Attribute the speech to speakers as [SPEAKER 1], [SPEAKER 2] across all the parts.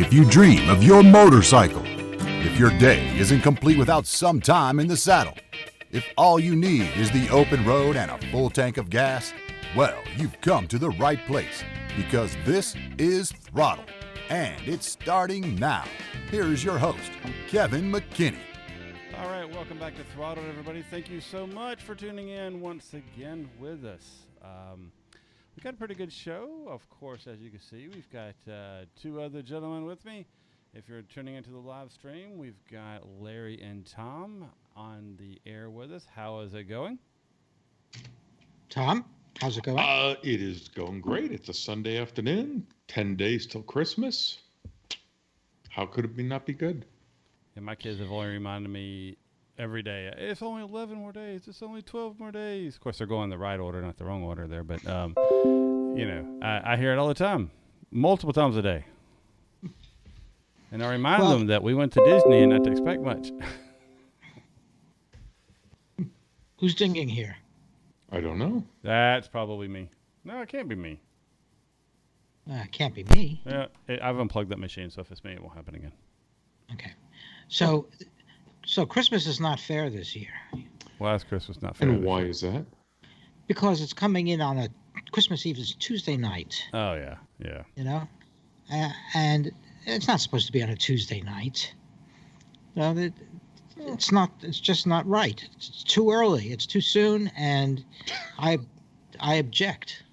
[SPEAKER 1] If you dream of your motorcycle, if your day isn't complete without some time in the saddle, if all you need is the open road and a full tank of gas, well, you've come to the right place because this is Throttled, and it's starting now. Here's your host, Kevin McKinney.
[SPEAKER 2] All right, welcome back to Throttled, everybody. Thank you so much for tuning in once again with us. We've got a pretty good show, of course, as you can see. We've got two other gentlemen with me. If you're tuning into the live stream, we've got Larry and Tom on the air with us. How is it going?
[SPEAKER 3] Tom, how's it going?
[SPEAKER 4] It is going great. It's a Sunday afternoon, 10 days till Christmas. How could it not be good?
[SPEAKER 2] And my kids have only reminded me every day, it's only 11 more days. It's only 12 more days. Of course, they're going the right order, not the wrong order there. But, you know, I hear it all the time, multiple times a day. And I remind them that we went to Disney and not to expect much.
[SPEAKER 3] Who's dinging here?
[SPEAKER 4] I don't know.
[SPEAKER 2] That's probably me. No, it can't be me.
[SPEAKER 3] It can't be me.
[SPEAKER 2] Yeah, I've unplugged that machine, so if it's me, it won't happen again.
[SPEAKER 3] Okay. So Christmas is not fair this year.
[SPEAKER 2] Why is Christmas not fair?
[SPEAKER 4] And why is that?
[SPEAKER 3] Because it's coming in on Christmas Eve is Tuesday night.
[SPEAKER 2] Oh, yeah, yeah.
[SPEAKER 3] You know? And it's not supposed to be on a Tuesday night. You know, it's just not right. It's too early. It's too soon, and I object.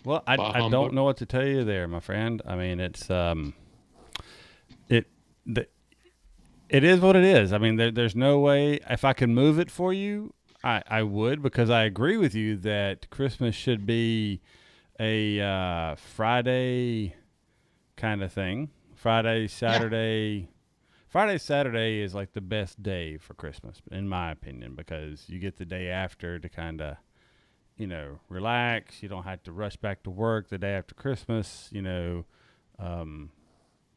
[SPEAKER 2] Well, I don't know what to tell you there, my friend. I mean, it's it is what it is. I mean, there's no way. If I can move it for you, I would, because I agree with you that Christmas should be a Friday kind of thing. Friday, Saturday. Yeah. Friday, Saturday is like the best day for Christmas, in my opinion, because you get the day after to kind of, you know, relax. You don't have to rush back to work the day after Christmas. You know,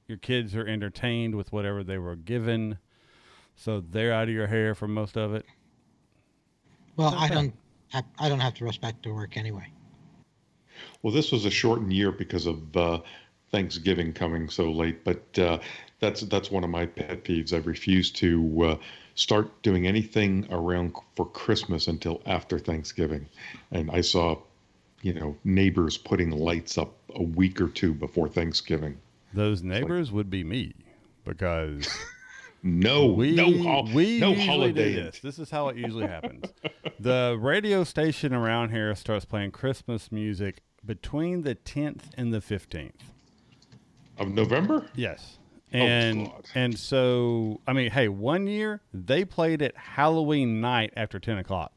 [SPEAKER 2] your kids are entertained with whatever they were given, so they're out of your hair for most of it.
[SPEAKER 3] Well, I don't have to rush back to work anyway.
[SPEAKER 4] Well, this was a shortened year because of Thanksgiving coming so late, but that's one of my pet peeves. I refuse to start doing anything around for Christmas until after Thanksgiving. And I saw, you know, neighbors putting lights up a week or two before Thanksgiving.
[SPEAKER 2] Those neighbors would be me, because
[SPEAKER 4] no holiday.
[SPEAKER 2] This is how it usually happens. The radio station around here starts playing Christmas music between the 10th and the 15th.
[SPEAKER 4] Of November?
[SPEAKER 2] Yes. And so, I mean, hey, one year they played it Halloween night after 10 o'clock.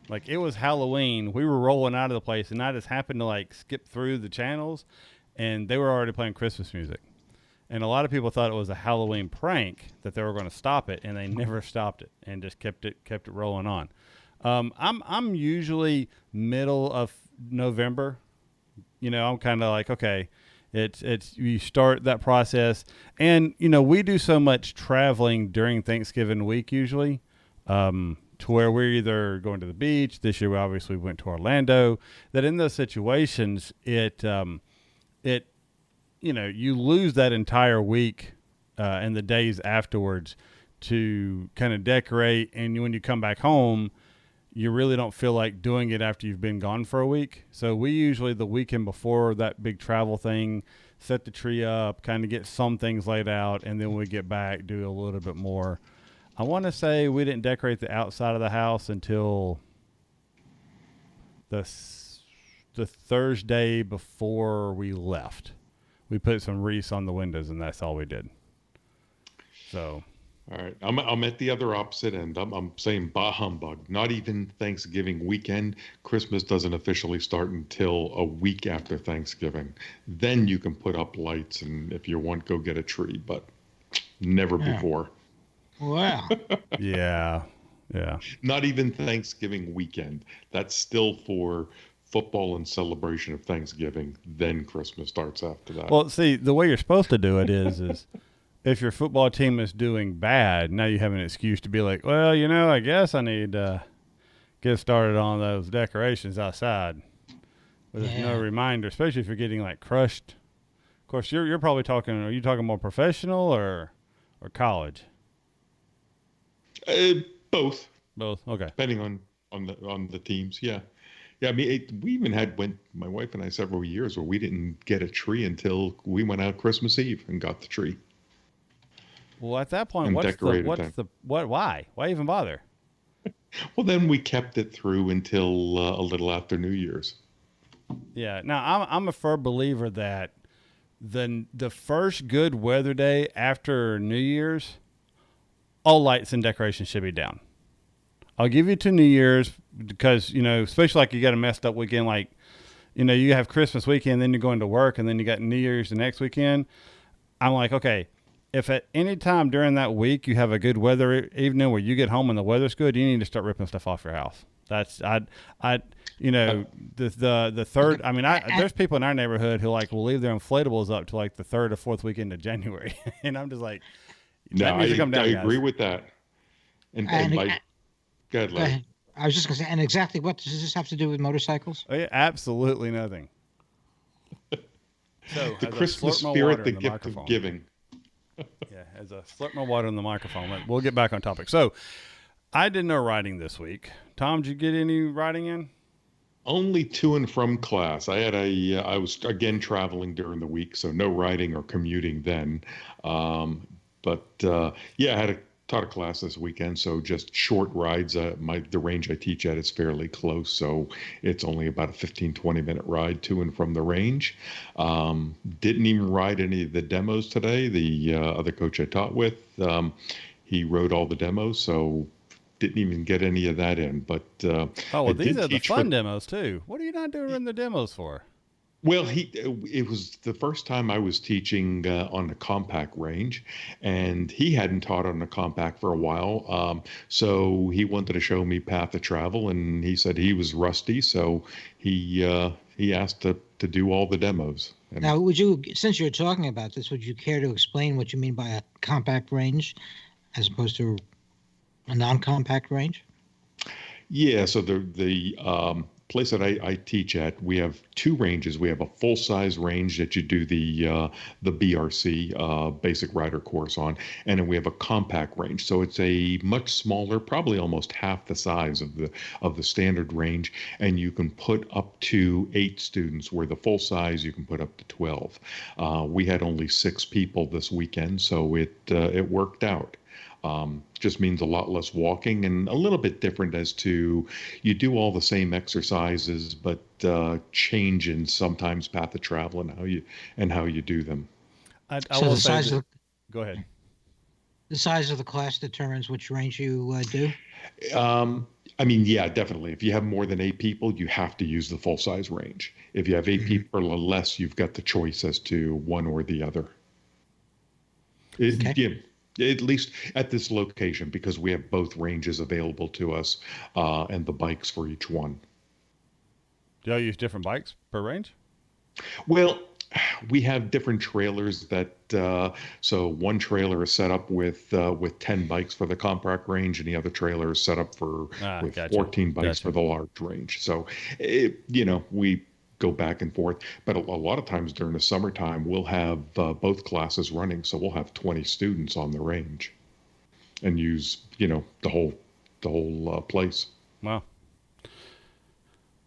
[SPEAKER 2] Like, it was Halloween. We were rolling out of the place, and I just happened to, like, skip through the channels, and they were already playing Christmas music. And a lot of people thought it was a Halloween prank, that they were going to stop it, and they never stopped it and just kept it rolling on. I'm usually middle of November. You know, I'm kind of like, okay, it's you start that process, and you know, we do so much traveling during Thanksgiving week usually, to where we're either going to the beach. This year we obviously went to Orlando. That in those situations, it you know, you lose that entire week and the days afterwards to kind of decorate, and when you come back home, you really don't feel like doing it after you've been gone for a week. So we usually, the weekend before that big travel thing, set the tree up, kind of get some things laid out, and then we get back, do a little bit more. I want to say we didn't decorate the outside of the house until the Thursday before we left. We put some wreaths on the windows, and that's all we did. So...
[SPEAKER 4] All right, I'm at the other opposite end. I'm saying bah humbug. Not even Thanksgiving weekend. Christmas doesn't officially start until a week after Thanksgiving. Then you can put up lights, and if you want, go get a tree, but never before.
[SPEAKER 3] Wow.
[SPEAKER 2] Yeah.
[SPEAKER 4] Not even Thanksgiving weekend. That's still for football and celebration of Thanksgiving. Then Christmas starts after that.
[SPEAKER 2] Well, see, the way you're supposed to do it is if your football team is doing bad, now you have an excuse to be like, well, you know, I guess I need to get started on those decorations outside. But there's no reminder, especially if you're getting like crushed Of course, you're probably talking. Are you talking more professional or college?
[SPEAKER 4] Both,
[SPEAKER 2] Both. Okay.
[SPEAKER 4] depending on the teams. Yeah, yeah. I mean, we even went my wife and I several years where we didn't get a tree until we went out Christmas Eve and got the tree
[SPEAKER 2] Well, at that point,
[SPEAKER 4] and decorated them.
[SPEAKER 2] Why even bother?
[SPEAKER 4] Well, then we kept it through until a little after New Year's.
[SPEAKER 2] Yeah. Now, I'm a firm believer that the first good weather day after New Year's, all lights and decorations should be down. I'll give you to New Year's because, especially like you got a messed up weekend, like, you have Christmas weekend, then you're going to work, and then you got New Year's the next weekend. I'm like, okay, if at any time during that week you have a good weather evening where you get home and the weather's good, you need to start ripping stuff off your house. That's the third. I mean, there's people in our neighborhood who will leave their inflatables up to like the third or fourth weekend of January, and I'm just like,
[SPEAKER 4] no,
[SPEAKER 2] that needs to come down,
[SPEAKER 4] I
[SPEAKER 2] guys.
[SPEAKER 4] agree with that. And go ahead, Larry.
[SPEAKER 3] I was just going to say, and exactly what does this have to do with motorcycles?
[SPEAKER 2] Oh, yeah, absolutely nothing. So,
[SPEAKER 4] The Christmas spirit, the gift of giving.
[SPEAKER 2] Yeah, as I slurp my water in the microphone, we'll get back on topic. So, I did no writing this week. Tom, did you get any writing in?
[SPEAKER 4] Only to and from class. I was again traveling during the week, so no riding or commuting then. I taught a class this weekend, so just short rides. The range I teach at is fairly close, so it's only about a 15-20 minute ride to and from the range. Didn't even ride any of the demos today. The other coach I taught with, he rode all the demos, so didn't even get any of that in. But
[SPEAKER 2] these are the fun demos too. What are you not doing the demos for?
[SPEAKER 4] Well, it was the first time I was teaching on the compact range, and he hadn't taught on the compact for a while. So he wanted to show me path of travel, and he said he was rusty, so he asked to do all the demos. And
[SPEAKER 3] now, since you're talking about this, would you care to explain what you mean by a compact range as opposed to a non-compact range?
[SPEAKER 4] Yeah, so the place that I teach at, we have two ranges. We have a full-size range that you do the BRC basic rider course on, and then we have a compact range. So it's a much smaller, probably almost half the size of the standard range, and you can put up to 8 students. Where the full size you can put up to 12. We had only 6 people this weekend, so it worked out. Just means a lot less walking and a little bit different as to you do all the same exercises, but change in sometimes path of travel and how you do them.
[SPEAKER 2] Go ahead.
[SPEAKER 3] The size of the class determines which range you do?
[SPEAKER 4] I mean, yeah, definitely. If you have more than 8 people, you have to use the full size range. If you have 8 people or less, you've got the choice as to one or the other.
[SPEAKER 3] Okay.
[SPEAKER 4] At least at this location, because we have both ranges available to us and the bikes for each one.
[SPEAKER 2] Do y'all use different bikes per range?
[SPEAKER 4] Well, we have different trailers so one trailer is set up with 10 bikes for the compact range, and the other trailer is set up with 14 bikes for the large range. So, we go back and forth, but a lot of times during the summertime we'll have both classes running, so we'll have 20 students on the range and use the whole place.
[SPEAKER 2] Wow.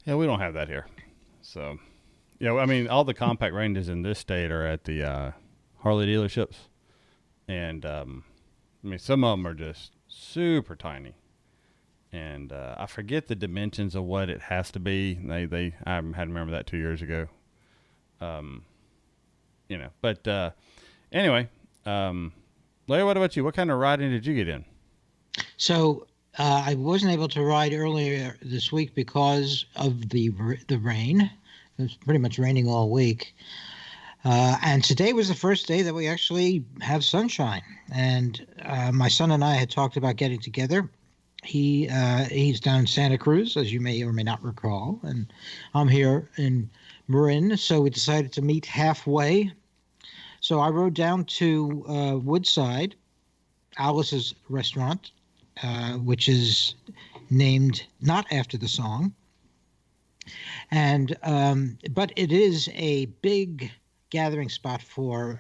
[SPEAKER 2] Yeah, we don't have that here. So I mean, all the compact ranges in this state are at the Harley dealerships, and I mean, some of them are just super tiny. And I forget the dimensions of what it has to be. I had to remember that 2 years ago. But anyway, Larry, what about you? What kind of riding did you get in?
[SPEAKER 3] So I wasn't able to ride earlier this week because of the rain. It was pretty much raining all week. And today was the first day that we actually have sunshine. And my son and I had talked about getting together. He's down in Santa Cruz, as you may or may not recall, and I'm here in Marin, so we decided to meet halfway. So I rode down to Woodside, Alice's restaurant, which is named not after the song, and but it is a big gathering spot for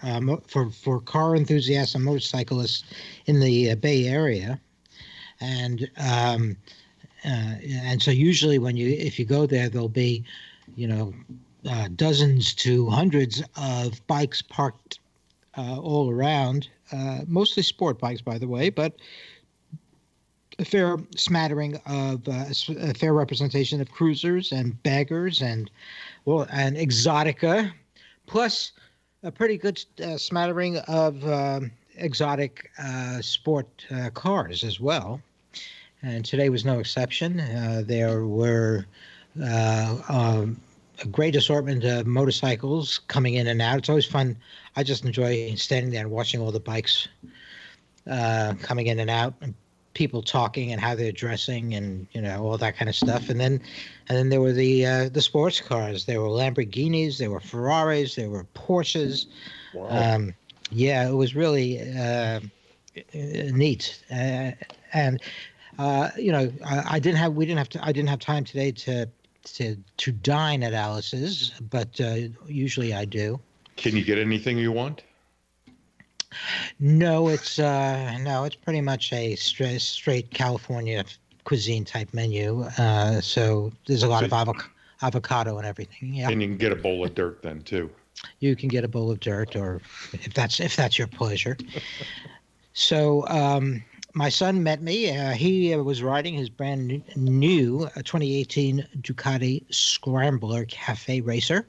[SPEAKER 3] car enthusiasts and motorcyclists in the Bay Area, and so usually if you go there, there'll be, dozens to hundreds of bikes parked all around, mostly sport bikes, by the way, but a fair smattering of a fair representation of cruisers and baggers and exotica, plus a pretty good smattering of exotic sport cars as well. And today was no exception. There were a great assortment of motorcycles coming in and out. It's always fun. I just enjoy standing there and watching all the bikes coming in and out, and people talking and how they're dressing, and all that kind of stuff. And then there were the sports cars. There were Lamborghinis, there were Ferraris, there were Porsches.
[SPEAKER 4] Wow.
[SPEAKER 3] Yeah, it was really neat. And I didn't have time today to dine at Alice's, but usually I do.
[SPEAKER 4] Can you get anything you want?
[SPEAKER 3] No, it's pretty much a straight California cuisine type menu. So there's a lot of avocado and everything. Yeah.
[SPEAKER 4] And you can get a bowl of dirt then too.
[SPEAKER 3] You can get a bowl of dirt, or if that's your pleasure. So my son met me. He was riding his brand new 2018 Ducati Scrambler Cafe Racer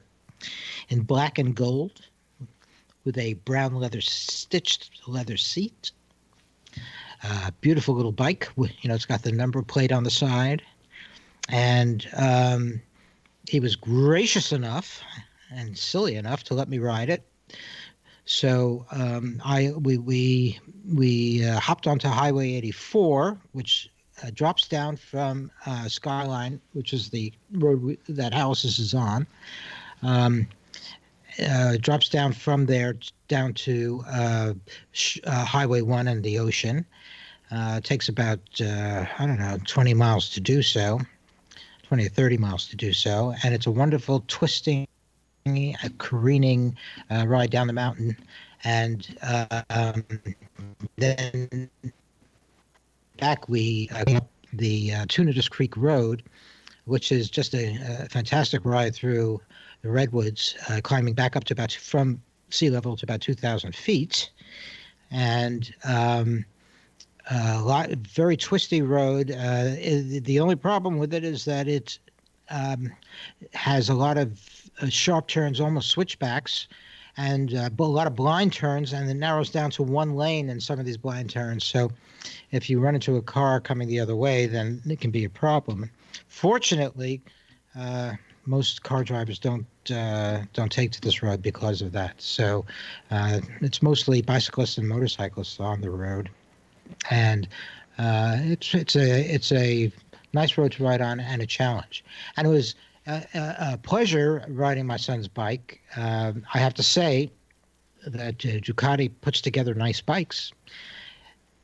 [SPEAKER 3] in black and gold, with a brown stitched leather seat. Beautiful little bike. It's got the number plate on the side. And he was gracious enough and silly enough to let me ride it. So we hopped onto Highway 84, which drops down from Skyline, which is the road that Alice's is on. Drops down from there down to Highway 1 and the ocean. Takes about, 20 miles to do so, 20 or 30 miles to do so. And it's a wonderful twisting, careening ride down the mountain. And then back we came up the Tunitas Creek Road, which is just a fantastic ride through the redwoods, climbing back up to from sea level to about 2,000 feet, and very twisty road. The only problem with it is that it has a lot of sharp turns, almost switchbacks, and a lot of blind turns, and it narrows down to one lane in some of these blind turns. So if you run into a car coming the other way, then it can be a problem. Fortunately, most car drivers don't take to this road because of that. So it's mostly bicyclists and motorcyclists on the road, and it's a nice road to ride on and a challenge. And it was a pleasure riding my son's bike. I have to say that Ducati puts together nice bikes.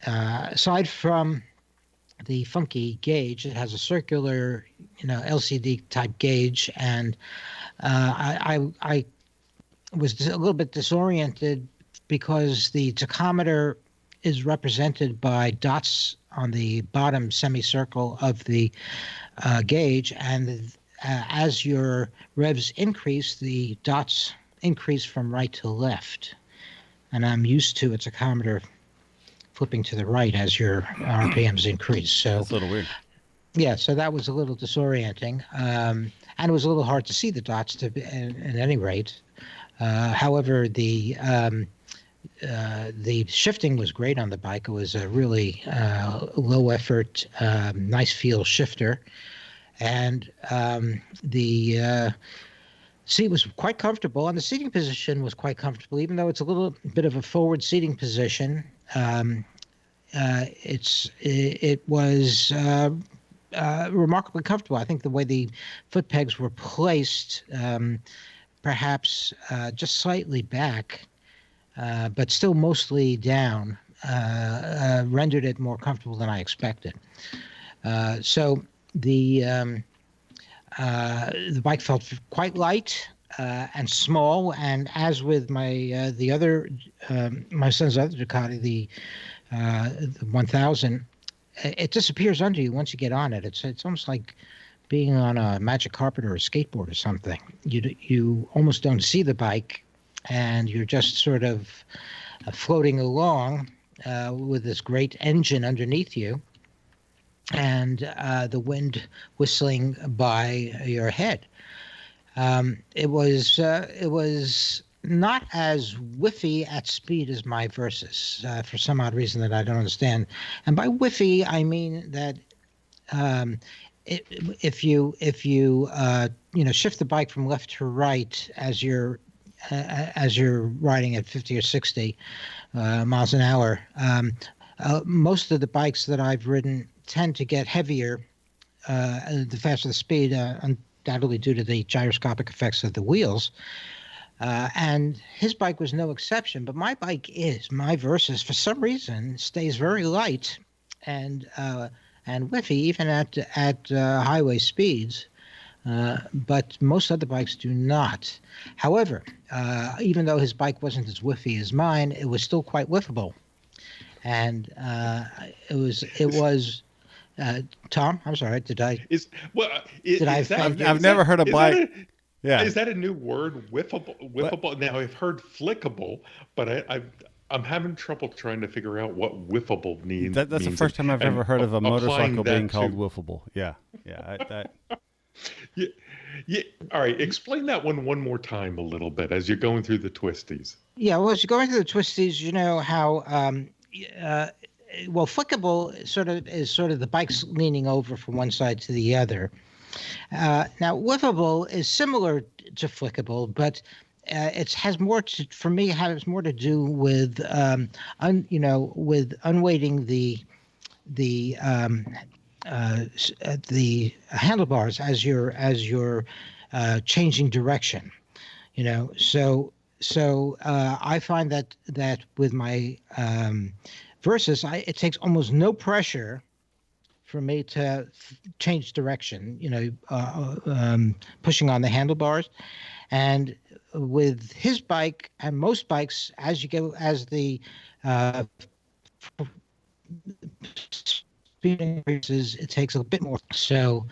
[SPEAKER 3] Aside from the funky gauge, it has a circular, LCD type gauge, and I was a little bit disoriented because the tachometer is represented by dots on the bottom semicircle of the gauge, and as your revs increase, the dots increase from right to left, and I'm used to a tachometer flipping to the right as your RPMs increase. So
[SPEAKER 2] that's a little weird.
[SPEAKER 3] Yeah, so that was a little disorienting, and it was a little hard to see the dots at any rate. However, the shifting was great on the bike. It was a really low effort, nice feel shifter, and the seat was quite comfortable, and the seating position was quite comfortable, even though it's a little bit of a forward seating position. It was remarkably comfortable. I think the way the foot pegs were placed, perhaps just slightly back, but still mostly down, rendered it more comfortable than I expected. So the bike felt quite light. and small. And as with my the other my son's other Ducati, the 1000, it disappears under you once you get on it. It's almost like being on a magic carpet or a skateboard or something. You almost don't see the bike, and you're just sort of floating along with this great engine underneath you, and the wind whistling by your head. It was not as whiffy at speed as my Versus for some odd reason that I don't understand. And by whiffy, I mean that if you shift the bike from left to right as you're riding at 50 or 60 miles an hour, most of the bikes that I've ridden tend to get heavier the faster the speed, undoubtedly due to the gyroscopic effects of the wheels. And his bike was no exception, but my Versus, for some reason, stays very light and whiffy even at highway speeds. But most other bikes do not. However, even though his bike wasn't as whiffy as mine, it was still quite whiffable. And it was. Tom, I'm sorry. Did I offend you?
[SPEAKER 2] I've never heard a bike. Yeah.
[SPEAKER 4] Is that a new word? Whiffable. Now I've heard flickable, but I'm having trouble trying to figure out what whiffable means.
[SPEAKER 2] That's the first time I've ever heard of a motorcycle being called whiffable. Yeah. Yeah.
[SPEAKER 4] Yeah. All right. Explain that one more time a little bit as you're going through the twisties.
[SPEAKER 3] Yeah. Well, as you're going through the twisties, you know how flickable is sort of the bike's leaning over from one side to the other. Now, whiffable is similar to flickable, but it has more to do with with unweighting the handlebars as you're changing direction. So I find that with my Versus, it takes almost no pressure for me to change direction, pushing on the handlebars. And with his bike and most bikes, as the speed increases, it takes a bit more. So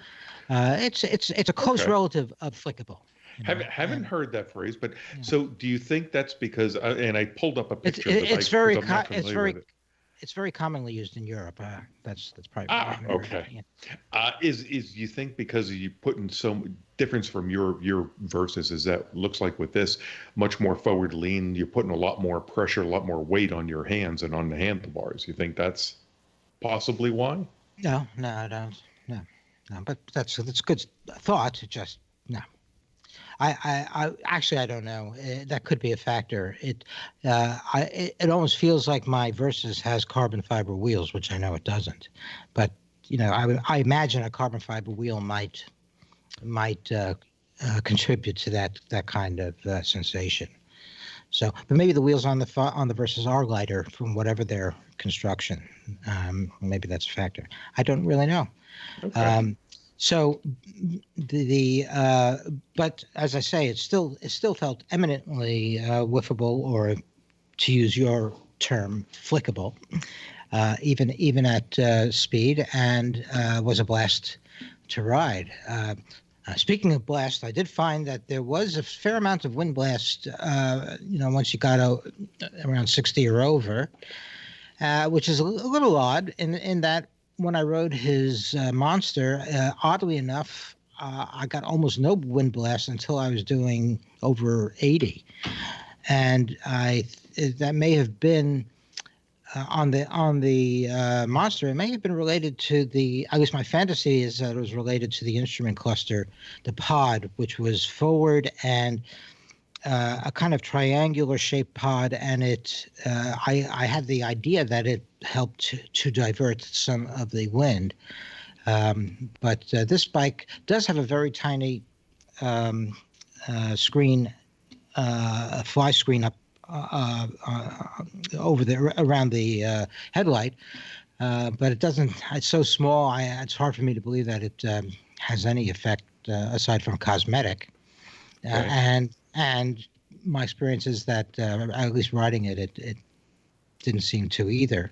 [SPEAKER 3] it's a close relative of flickable.
[SPEAKER 4] Haven't heard that phrase, but so do you think that's because? And I pulled up a picture.
[SPEAKER 3] It's very commonly used in Europe. That's probably
[SPEAKER 4] okay. Yeah. Is you think because you putting so difference from your Versus is that looks like with this much more forward lean, you're putting a lot more pressure, a lot more weight on your hands and on the handlebars. You think that's possibly why?
[SPEAKER 3] No, I don't. No. But that's good thought. Just no. I actually I don't know. That could be a factor. It almost feels like my Versus has carbon fiber wheels, which I know it doesn't. But I imagine a carbon fiber wheel might contribute to that kind of sensation. So, but maybe the wheels on the Versus are lighter from whatever their construction. Maybe that's a factor. I don't really know. Okay. So but as I say, it still felt eminently whiffable, or to use your term, flickable, even at speed, and was a blast to ride. Speaking of blast, I did find that there was a fair amount of wind blast, once you got around 60 or over, which is a little odd in that when I rode his Monster, oddly enough, I got almost no wind blast until I was doing over 80. And that may have been on the Monster. It may have been related to at least my fantasy is that it was related to the instrument cluster, the pod, which was forward and a kind of triangular shaped pod, and I had the idea that it helped to divert some of the wind. But this bike does have a very tiny screen, fly screen up over there around the headlight, but it doesn't. It's so small. It's hard for me to believe that it has any effect aside from cosmetic. And my experience is that at least riding it didn't seem to either.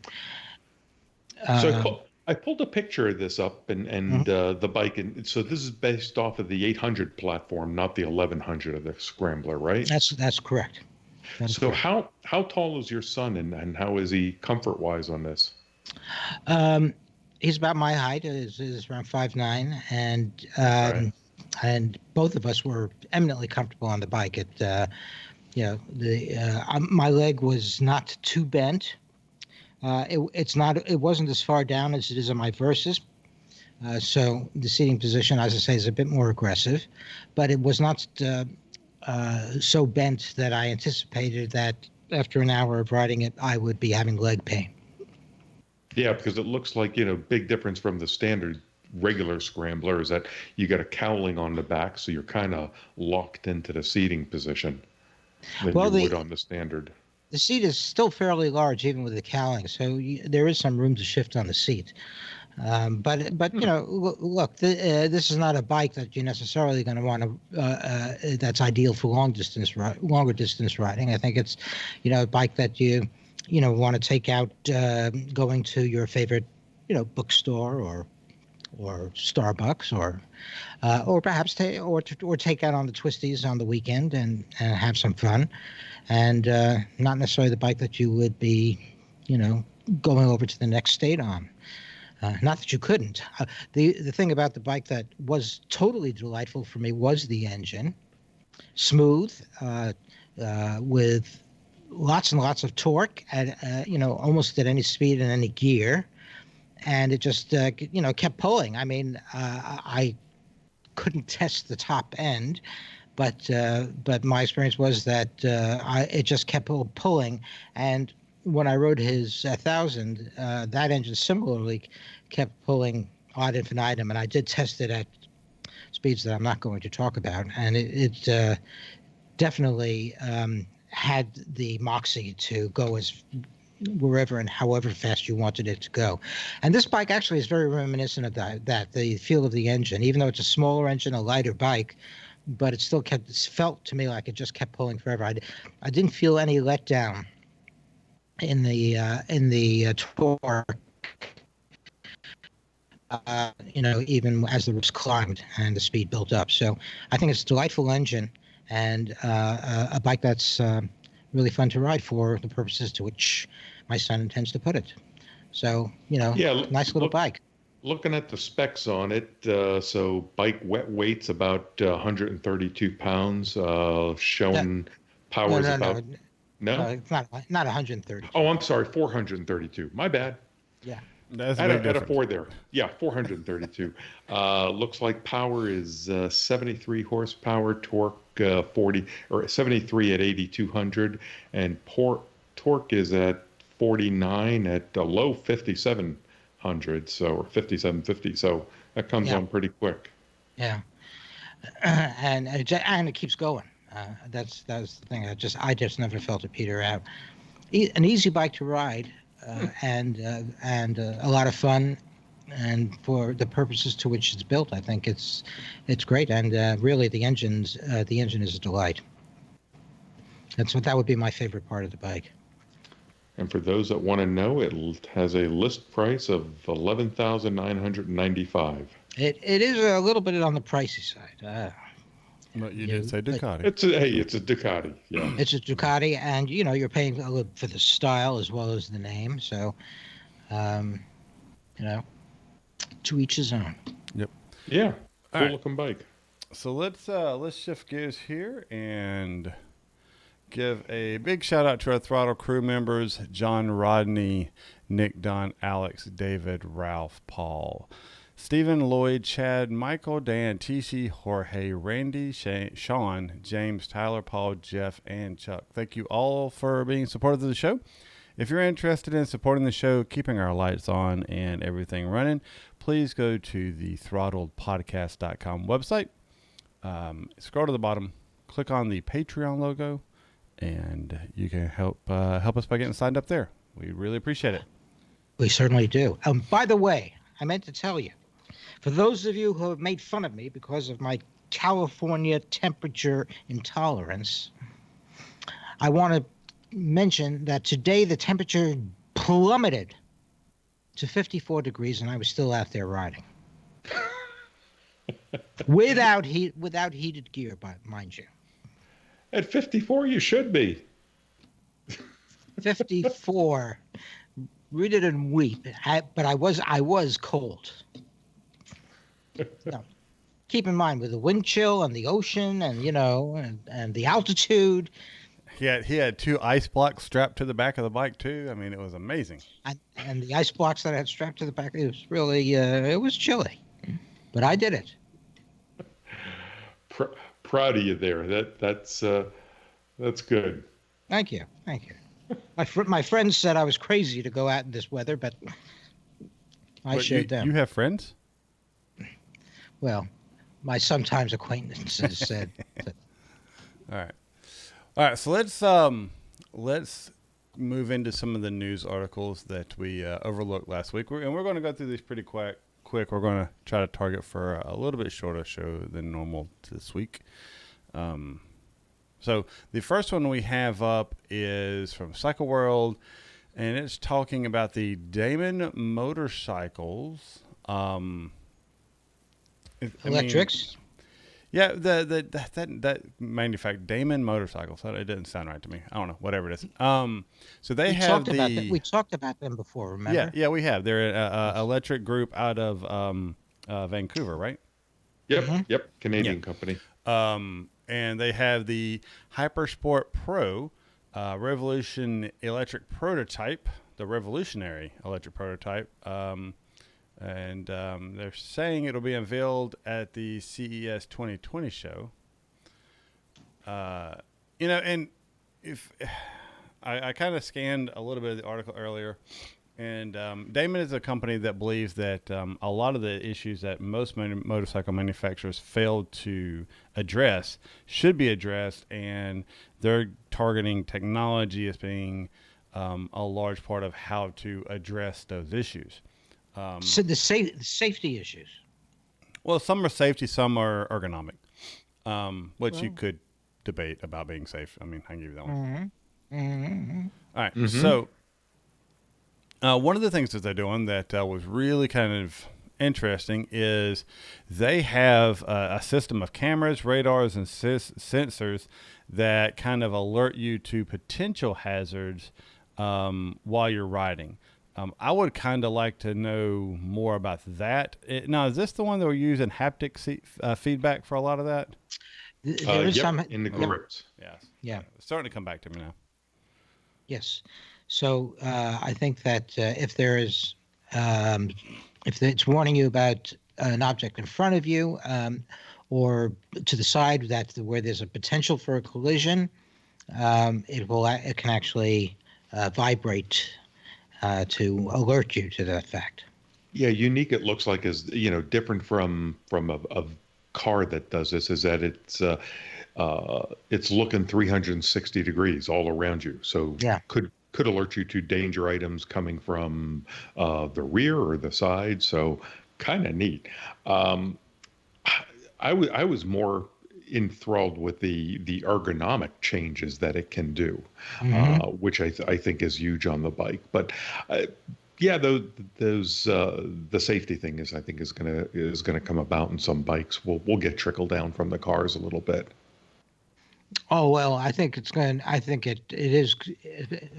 [SPEAKER 4] I pulled a picture of this up and the bike, and so this is based off of the 800 platform, not the 1100 of the Scrambler, right?
[SPEAKER 3] That's correct.
[SPEAKER 4] So how tall is your son, and how is he comfort wise on this?
[SPEAKER 3] He's about my height. Is around 5'9",
[SPEAKER 4] Right.
[SPEAKER 3] and both of us were eminently comfortable on the bike. My leg was not too bent. It wasn't as far down as it is on my Versus. So the seating position, as I say, is a bit more aggressive, but it was not so bent that I anticipated that after an hour of riding it, I would be having leg pain.
[SPEAKER 4] Yeah, because it looks like, big difference from the standard regular Scrambler is that you got a cowling on the back, so you're kind of locked into the seating position than you would on the standard.
[SPEAKER 3] The seat is still fairly large, even with the cowling, so there is some room to shift on the seat. But look, this is not a bike that you're necessarily going to want to. That's ideal for longer distance riding. I think it's, a bike that you want to take out going to your favorite, bookstore or Starbucks or perhaps take out on the twisties on the weekend and have some fun, and not necessarily the bike that you would be, going over to the next state on. Not that you couldn't. The thing about the bike that was totally delightful for me was the engine, smooth, with lots and lots of torque at almost at any speed and any gear, and it just kept pulling. I mean, I couldn't test the top end, but my experience was that it just kept pulling. And when I rode his 1000, that engine similarly kept pulling ad infinitum, and I did test it at speeds that I'm not going to talk about, and it definitely had the moxie to go as wherever and however fast you wanted it to go. And this bike actually is very reminiscent of that the feel of the engine, even though it's a smaller engine, a lighter bike, but it still felt to me like it just kept pulling forever. I didn't feel any letdown in the torque, even as the roofs climbed and the speed built up. So I think it's a delightful engine and a bike that's really fun to ride for the purposes to which my son intends to put it. So, nice little bike.
[SPEAKER 4] Looking at the specs on it, so bike wet weight's about 132 pounds, showing power is about... No,
[SPEAKER 3] it's not 130.
[SPEAKER 4] Oh, I'm sorry, 432. My bad.
[SPEAKER 3] Yeah.
[SPEAKER 2] That's
[SPEAKER 4] I had a
[SPEAKER 2] 4
[SPEAKER 4] 4 there. Yeah, 432. Looks like power is 73 horsepower, torque 40 or 73 at 8,200, and torque is at 49 at a low 5,700, or 5,750. So that comes on pretty quick.
[SPEAKER 3] Yeah, and it keeps going. That's the thing. I just never felt it peter out. An easy bike to ride. And a lot of fun, and for the purposes to which it's built, I think it's great. And really, the engine is a delight. That would be my favorite part of the bike.
[SPEAKER 4] And for those that want to know, it has a list price of $11,995.
[SPEAKER 3] It is a little bit on the pricey side.
[SPEAKER 2] But you did say Ducati.
[SPEAKER 4] It's a Ducati. Yeah.
[SPEAKER 3] It's a Ducati, and you're paying a little for the style as well as the name. So, to each his own.
[SPEAKER 2] Yep.
[SPEAKER 4] Yeah.
[SPEAKER 2] All
[SPEAKER 4] Cool looking bike.
[SPEAKER 2] So let's shift gears here and give a big shout out to our Throttle crew members: John, Rodney, Nick, Don, Alex, David, Ralph, Paul, Stephen, Lloyd, Chad, Michael, Dan, TC, Jorge, Randy, Sean, James, Tyler, Paul, Jeff, and Chuck. Thank you all for being supporters of the show. If you're interested in supporting the show, keeping our lights on and everything running, please go to the throttledpodcast.com website. Scroll to the bottom, click on the Patreon logo, and you can help us by getting signed up there. We really appreciate it.
[SPEAKER 3] We certainly do. By the way, I meant to tell you, for those of you who have made fun of me because of my California temperature intolerance, I want to mention that today the temperature plummeted to 54 degrees, and I was still out there riding without heated gear, mind you.
[SPEAKER 4] At 54, you should be.
[SPEAKER 3] 54. Read it and weep. But I was cold. Now, keep in mind with the wind chill and the ocean and the altitude.
[SPEAKER 2] He had 2 ice blocks strapped to the back of the bike too. I mean, it was amazing.
[SPEAKER 3] And the ice blocks that I had strapped to the back, it was really it was chilly, but I did it.
[SPEAKER 4] Proud of you there. That's good.
[SPEAKER 3] Thank you. My friends said I was crazy to go out in this weather, but I showed them.
[SPEAKER 2] You have friends?
[SPEAKER 3] Well, my sometimes acquaintances said.
[SPEAKER 2] All right. So let's move into some of the news articles that we overlooked last week, and we're going to go through these pretty quick. We're going to try to target for a little bit shorter show than normal this week. So the first one we have up is from Cycle World, and it's talking about the Damon motorcycles.
[SPEAKER 3] Electrics?
[SPEAKER 2] Yeah, that manufactured Damon motorcycles. It didn't sound right to me. I don't know, whatever it is. So we
[SPEAKER 3] talked about them before. Remember?
[SPEAKER 2] Yeah, we have. They're an electric group out of Vancouver, right?
[SPEAKER 4] Yep, Yep. Canadian company.
[SPEAKER 2] And they have the Hypersport Pro Revolution electric prototype, the revolutionary electric prototype. And they're saying it'll be unveiled at the CES 2020 show. And if I kind of scanned a little bit of the article earlier, and Damon is a company that believes that a lot of the issues that most motorcycle manufacturers failed to address should be addressed, and they're targeting technology as being a large part of how to address those issues.
[SPEAKER 3] So the safety issues.
[SPEAKER 2] Well, some are safety, some are ergonomic, which you could debate about being safe. I mean, I can give you that one. All right. So one of the things that they're doing that was really kind of interesting is they have a system of cameras, radars, and sensors that kind of alert you to potential hazards while you're riding. I would kind of like to know more about that. Now, is this the one that we're using haptic feedback for a lot of that?
[SPEAKER 3] There is some
[SPEAKER 4] in the grips.
[SPEAKER 2] Yes.
[SPEAKER 3] Yeah.
[SPEAKER 2] It's starting to come back to me now.
[SPEAKER 3] Yes. So I think that if it's warning you about an object in front of you or to the side where there's a potential for a collision, it can actually vibrate to alert you to that fact.
[SPEAKER 4] Yeah, unique. It looks like is different from a car that does this is that it's looking 360 degrees all around you. So could alert you to danger items coming from the rear or the side. So kind of neat. I was more enthralled with the ergonomic changes that it can do, which I think is huge on the bike. But those the safety thing is gonna come about in some bikes. We'll get trickle down from the cars a little bit.
[SPEAKER 3] Oh well, I think it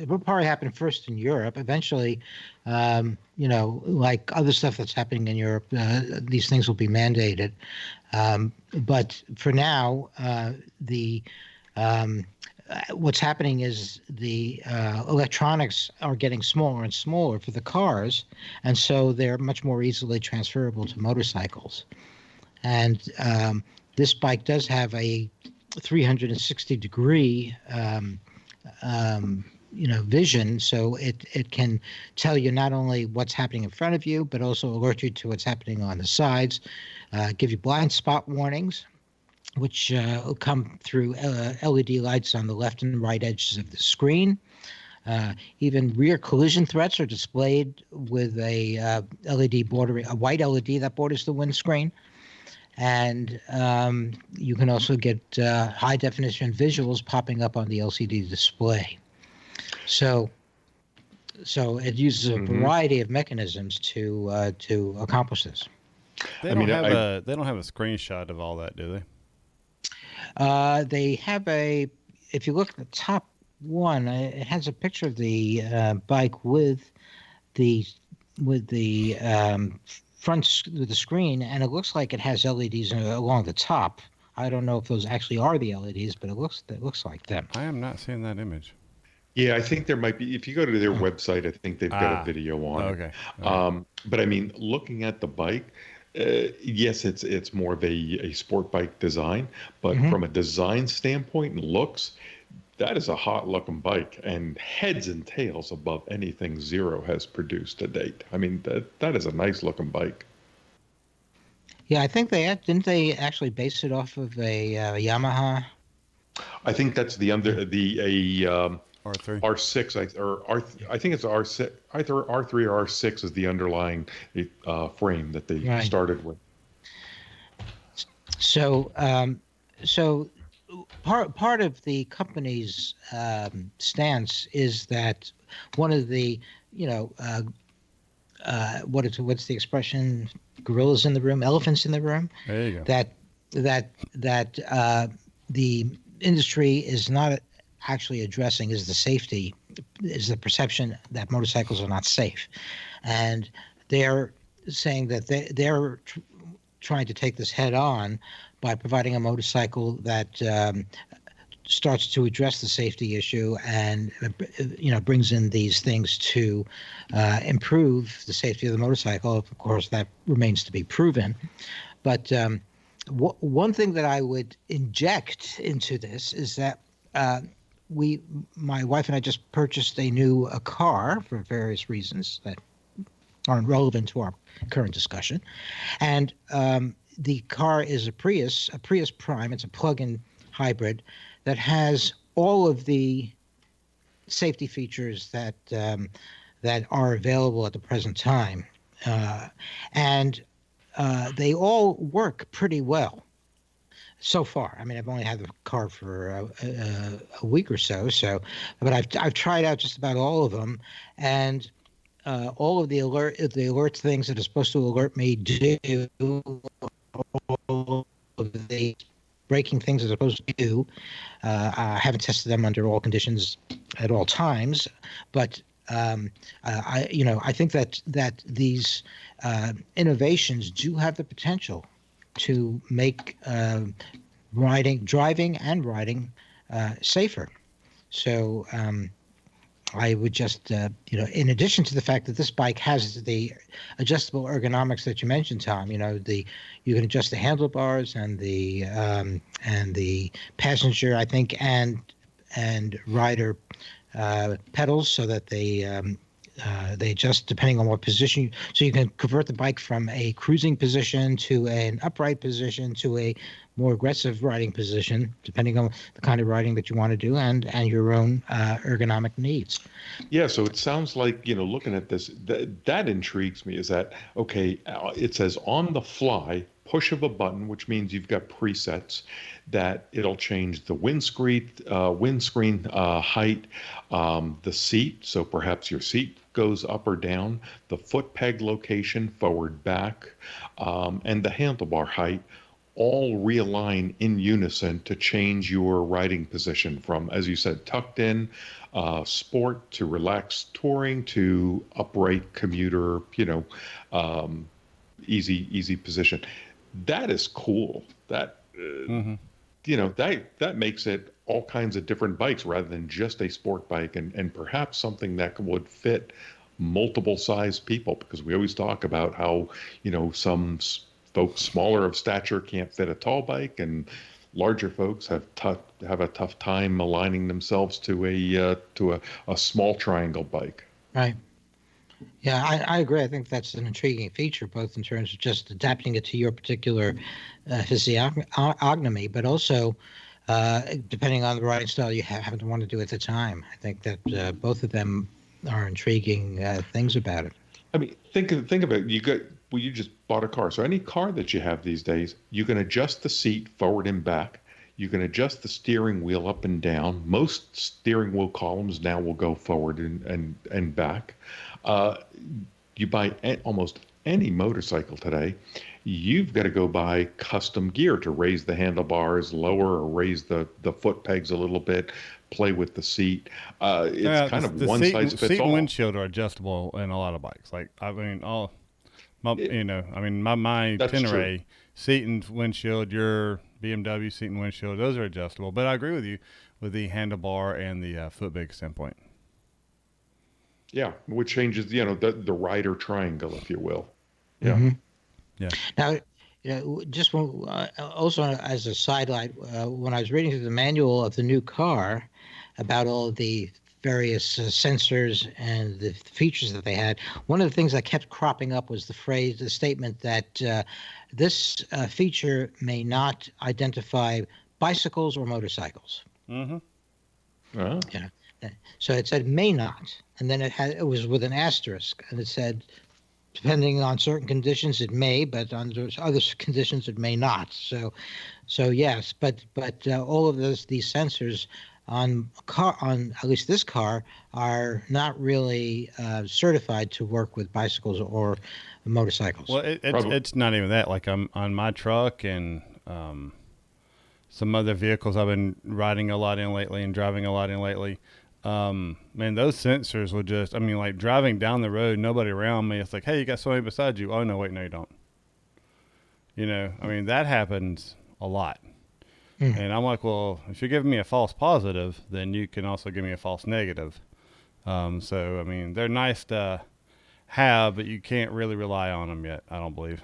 [SPEAKER 3] will probably happen first in Europe. Eventually, like other stuff that's happening in Europe, these things will be mandated. But for now, what's happening is the electronics are getting smaller and smaller for the cars, and so they're much more easily transferable to motorcycles. And this bike does have a 360 degree vision, so it can tell you not only what's happening in front of you, but also alert you to what's happening on the sides, give you blind spot warnings, which will come through LED lights on the left and right edges of the screen. Even rear collision threats are displayed with a LED border, a white LED that borders the windscreen. And you can also get high definition visuals popping up on the LCD display. So it uses a variety of mechanisms to accomplish this.
[SPEAKER 2] They don't have a screenshot of all that, do they?
[SPEAKER 3] They have a. If you look at the top one, it has a picture of the bike with the front with the screen, and it looks like it has LEDs along the top. I don't know if those actually are the LEDs, but it looks like them.
[SPEAKER 2] I am not seeing that image.
[SPEAKER 4] Yeah, I think there might be. If you go to their website, I think they've got a video on it.
[SPEAKER 2] Okay.
[SPEAKER 4] But I mean, looking at the bike, yes, it's more of a sport bike design, but from a design standpoint and looks, that is a hot looking bike and heads and tails above anything Zero has produced to date. I mean, that is a nice looking bike.
[SPEAKER 3] Yeah, I think didn't they actually base it off of a Yamaha?
[SPEAKER 4] I think that's R3.
[SPEAKER 2] R6.
[SPEAKER 4] I think it's R6. Either R3 or R6 is the underlying frame that they started with.
[SPEAKER 3] So, part of the company's stance is that one of the, what's the expression? Gorillas in the room, elephants in the room.
[SPEAKER 2] There you go.
[SPEAKER 3] That the industry is not actually addressing is the perception that motorcycles are not safe, and they're saying that they're trying to take this head on by providing a motorcycle that starts to address the safety issue and brings in these things to improve the safety of the motorcycle. Of course, that remains to be proven, but one thing that I would inject into this is that my wife and I just purchased a car for various reasons that aren't relevant to our current discussion, and the car is a Prius Prime. It's a plug-in hybrid that has all of the safety features that are available at the present time, and they all work pretty well so far. I mean, I've only had the car for a week or so, but I've tried out just about all of them, and all of the alert things that are supposed to alert me do. All of the braking things that are supposed to do. I haven't tested them under all conditions at all times, but I think that these innovations do have the potential to make driving and riding safer. So I would just, in addition to the fact that this bike has the adjustable ergonomics that you mentioned, Tom, you can adjust the handlebars and the passenger, I think, and rider pedals so that they adjust depending on what position. So you can convert the bike from a cruising position to an upright position to a more aggressive riding position, depending on the kind of riding that you want to do and your own ergonomic needs.
[SPEAKER 4] Yeah, so it sounds like, looking at this, that intrigues me is that, okay, it says on the fly, push of a button, which means you've got presets that it'll change the windscreen height, the seat, so perhaps your seat goes up or down, the foot peg location, forward, back, and the handlebar height, all realign in unison to change your riding position from, as you said, tucked in, sport to relaxed touring to upright commuter, easy position. That is cool. That that makes it all kinds of different bikes rather than just a sport bike, and perhaps something that would fit multiple size people, because we always talk about how some folks smaller of stature can't fit a tall bike, and larger folks have a tough time aligning themselves to a small triangle bike.
[SPEAKER 3] Right. Yeah, I agree. I think that's an intriguing feature, both in terms of just adapting it to your particular physiognomy, but also depending on the riding style you happen to want to do at the time. I think that both of them are intriguing things about it.
[SPEAKER 4] I mean, think of it. You got well, you just bought a car. So any car that you have these days, you can adjust the seat forward and back. You can adjust the steering wheel up and down. Most steering wheel columns now will go forward and back. Uh, you buy almost any motorcycle today, you've got to go buy custom gear to raise the handlebars, lower or raise the foot pegs a little bit, play with the seat. It's kind of one size fits
[SPEAKER 2] seat
[SPEAKER 4] all.
[SPEAKER 2] and windshield are adjustable in a lot of bikes. Like I mean, my
[SPEAKER 4] That's
[SPEAKER 2] Tenere
[SPEAKER 4] true.
[SPEAKER 2] seat and windshield, your BMW seat and windshield, those are adjustable. But I agree with you with the handlebar and the foot peg standpoint.
[SPEAKER 4] Yeah, which changes, the rider triangle, if you will. Yeah.
[SPEAKER 3] Mm-hmm.
[SPEAKER 2] Yeah.
[SPEAKER 3] Now, just also as a sidelight, when I was reading through the manual of the new car about all of the various sensors and the features that they had, one of the things that kept cropping up was the statement that this feature may not identify bicycles or motorcycles.
[SPEAKER 2] Mm-hmm.
[SPEAKER 4] Uh-huh.
[SPEAKER 3] Yeah. So it said may not, and then it was with an asterisk, and it said depending on certain conditions it may, but under other conditions it may not. So yes, but all of these sensors on at least this car are not really certified to work with bicycles or motorcycles.
[SPEAKER 2] Well, it's not even that. Like I'm on my truck and some other vehicles I've been riding a lot in lately and driving a lot in lately. Man, those sensors will just, I mean, like driving down the road, nobody around me. It's like, hey, you got somebody beside you. Oh, no, wait, no, you don't. I mean, that happens a lot. And I'm like, well, if you're giving me a false positive, then you can also give me a false negative. So, I mean, they're nice to have, but you can't really rely on them yet, I don't believe.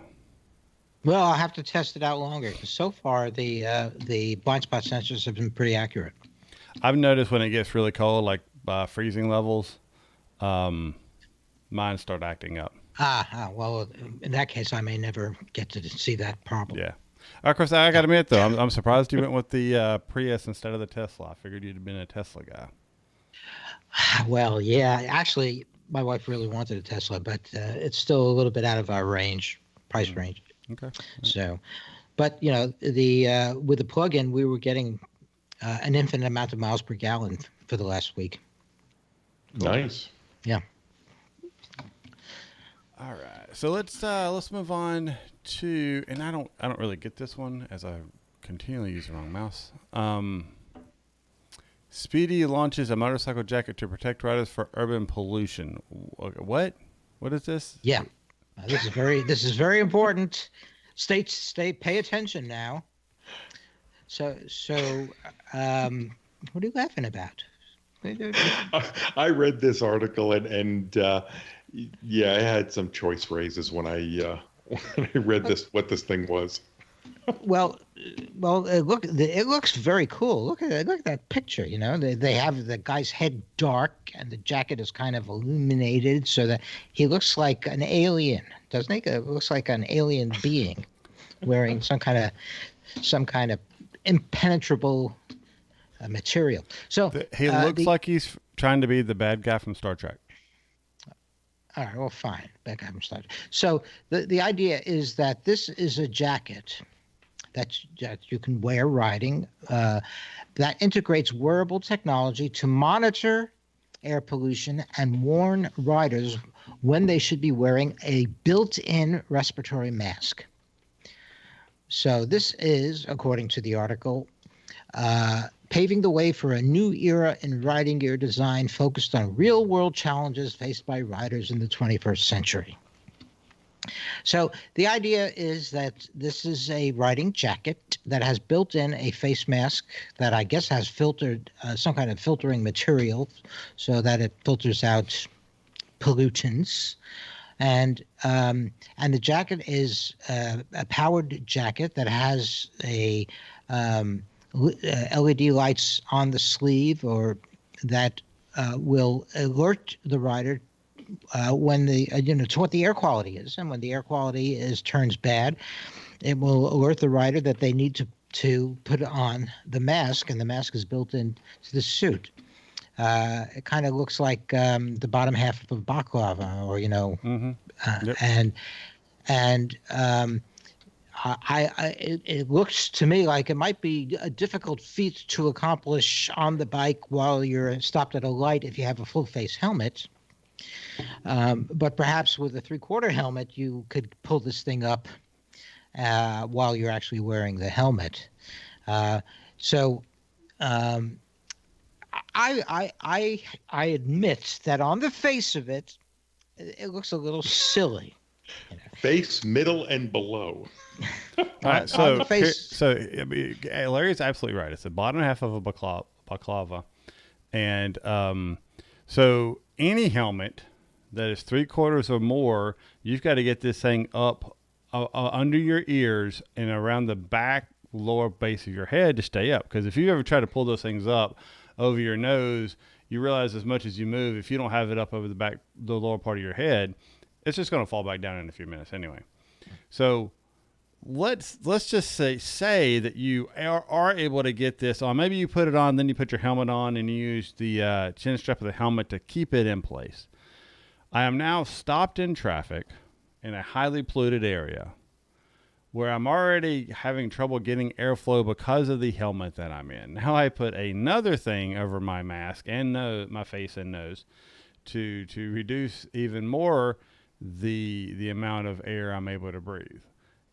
[SPEAKER 3] Well, I'll have to test it out longer because so far the blind spot sensors have been pretty accurate.
[SPEAKER 2] I've noticed when it gets really cold, like freezing levels, mine start acting up.
[SPEAKER 3] Well, in that case, I may never get to see that problem.
[SPEAKER 2] Yeah. Of course, I got to admit, though, I'm surprised you went with the Prius instead of the Tesla. I figured you'd have been a Tesla guy.
[SPEAKER 3] Well, yeah, actually, my wife really wanted a Tesla, but it's still a little bit out of our price range.
[SPEAKER 2] Okay.
[SPEAKER 3] So, but the with the plug-in, we were getting an infinite amount of miles per gallon for the last week.
[SPEAKER 4] Nice.
[SPEAKER 3] Yeah.
[SPEAKER 2] All right. So let's move on to, and I don't really get this one as I continually use the wrong mouse. Speedy launches a motorcycle jacket to protect riders for urban pollution. What? What is this?
[SPEAKER 3] Yeah. This is very important. Pay attention now. So, what are you laughing about?
[SPEAKER 4] I read this article and yeah, I had some choice phrases when I read what this thing was.
[SPEAKER 3] Well, it looks very cool. Look at that picture. They have the guy's head dark and the jacket is kind of illuminated so that he looks like an alien, doesn't he? It looks like an alien being wearing some kind of impenetrable material. So
[SPEAKER 2] he looks like he's trying to be the bad guy from Star Trek.
[SPEAKER 3] All right, well, fine. Back up and start. So the idea is that this is a jacket that you can wear riding that integrates wearable technology to monitor air pollution and warn riders when they should be wearing a built-in respiratory mask. So this is, according to the article, paving the way for a new era in riding gear design focused on real-world challenges faced by riders in the 21st century. So the idea is that this is a riding jacket that has built in a face mask that I guess has filtered some kind of filtering material so that it filters out pollutants. And the jacket is a powered jacket that has a LED lights on the sleeve, or that will alert the rider when to what the air quality is, and when the air quality turns bad, it will alert the rider that they need to put on the mask, and the mask is built into the suit. It kind of looks like the bottom half of a baklava, or
[SPEAKER 2] Mm-hmm. Yep.
[SPEAKER 3] And it looks to me like it might be a difficult feat to accomplish on the bike while you're stopped at a light if you have a full face helmet. But perhaps with a 3/4 helmet, you could pull this thing up while you're actually wearing the helmet. So I admit that on the face of it, it looks a little silly.
[SPEAKER 4] Face, middle, and below.
[SPEAKER 2] All right, so
[SPEAKER 3] face.
[SPEAKER 2] Larry's absolutely right. It's the bottom half of a baklava, and so any helmet that is 3/4 or more, you've got to get this thing up under your ears and around the back lower base of your head to stay up. Because if you ever try to pull those things up over your nose, you realize as much as you move, if you don't have it up over the lower part of your head, it's just going to fall back down in a few minutes anyway. So let's just say that you are able to get this on. Maybe you put it on, then you put your helmet on, and you use the chin strap of the helmet to keep it in place. I am now stopped in traffic in a highly polluted area where I'm already having trouble getting airflow because of the helmet that I'm in. Now I put another thing over my mask and my face and nose to reduce even more the amount of air I'm able to breathe.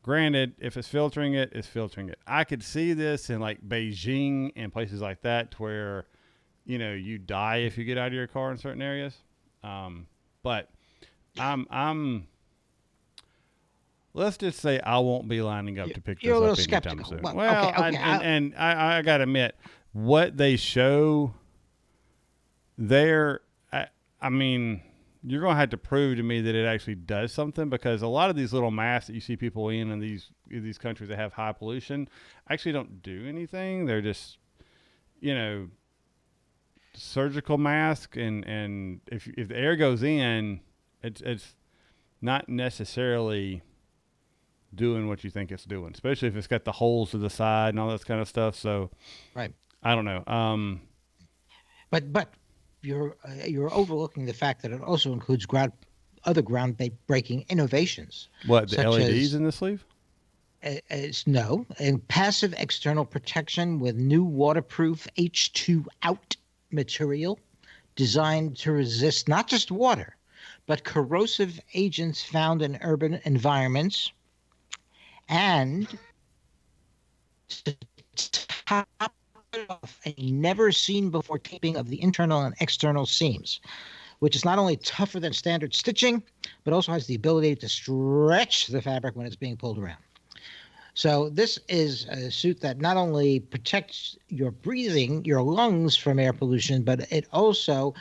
[SPEAKER 2] Granted, if it's filtering it, it's filtering it. I could see this in like Beijing and places like that to where, you die if you get out of your car in certain areas. But let's just say I won't be lining up to pick this up anytime soon. Well, okay, I got to admit, what they show there, I mean, you're going to have to prove to me that it actually does something, because a lot of these little masks that you see people in these countries that have high pollution actually don't do anything. They're just, surgical mask, and if the air goes in, it's not necessarily doing what you think it's doing, especially if it's got the holes to the side and all that kind of stuff. So,
[SPEAKER 3] right,
[SPEAKER 2] I don't know.
[SPEAKER 3] But you're overlooking the fact that it also includes other groundbreaking innovations.
[SPEAKER 2] What, the LEDs in the sleeve?
[SPEAKER 3] No, a passive external protection with new waterproof H2 out material designed to resist not just water, but corrosive agents found in urban environments, and to top it off, a never seen before taping of the internal and external seams, which is not only tougher than standard stitching, but also has the ability to stretch the fabric when it's being pulled around. So this is a suit that not only protects your breathing, your lungs from air pollution, but it also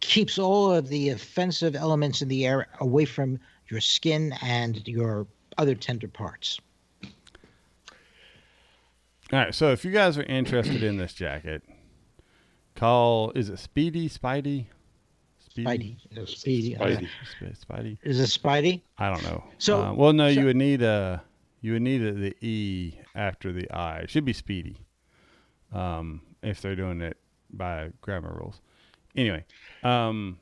[SPEAKER 3] keeps all of the offensive elements in the air away from your skin and your other tender parts.
[SPEAKER 2] All right, so if you guys are interested in this jacket, is it Speedy?
[SPEAKER 3] Spidey. Spidey.
[SPEAKER 2] Spidey.
[SPEAKER 3] Is it Spidey?
[SPEAKER 2] I don't know.
[SPEAKER 3] So,
[SPEAKER 2] you would need the E after the I. It should be Speedy, if they're doing it by grammar rules. Anyway,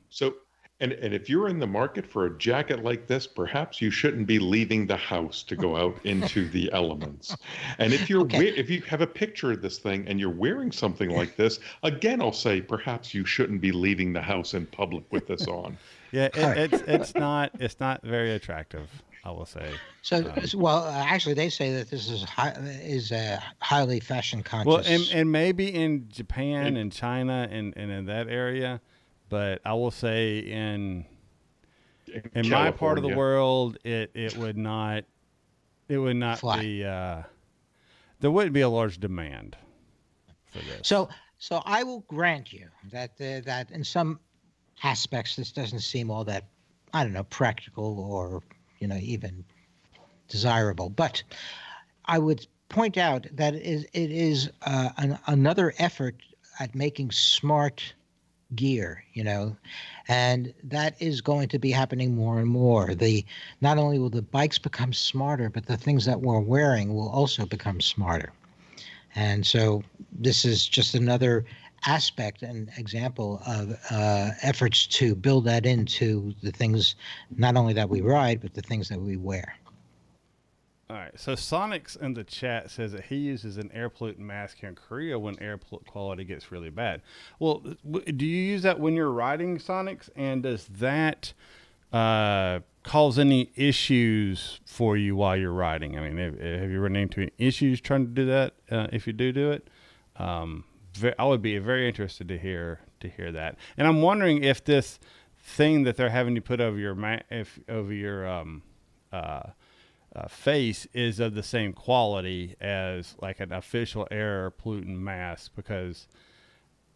[SPEAKER 4] so if you're in the market for a jacket like this, perhaps you shouldn't be leaving the house to go out into the elements. And if if you have a picture of this thing and you're wearing something like this, again, I'll say perhaps you shouldn't be leaving the house in public with this on.
[SPEAKER 2] Yeah, it's not very attractive, I will say.
[SPEAKER 3] So, actually, they say that this is highly fashion conscious.
[SPEAKER 2] Well, and maybe in Japan and China and in that area, but I will say in my part of the world, it would not
[SPEAKER 3] fly.
[SPEAKER 2] be there wouldn't be a large demand for this.
[SPEAKER 3] So I will grant you that that in some aspects this doesn't seem all that, I don't know, practical or even desirable. But I would point out that it is another effort at making smart gear, and that is going to be happening more and more. Not only will the bikes become smarter, but the things that we're wearing will also become smarter. And so this is just another aspect and example of efforts to build that into the things, not only that we ride, but the things that we wear.
[SPEAKER 2] All right. So Sonics in the chat says that he uses an air pollutant mask here in Korea when air quality gets really bad. Well, do you use that when you're riding, Sonics? And does that cause any issues for you while you're riding? I mean, have you run into any issues trying to do that? If you do it, I would be very interested to hear that. And I'm wondering if this thing that they're having you put over your face is of the same quality as like an official air pollutant mask, because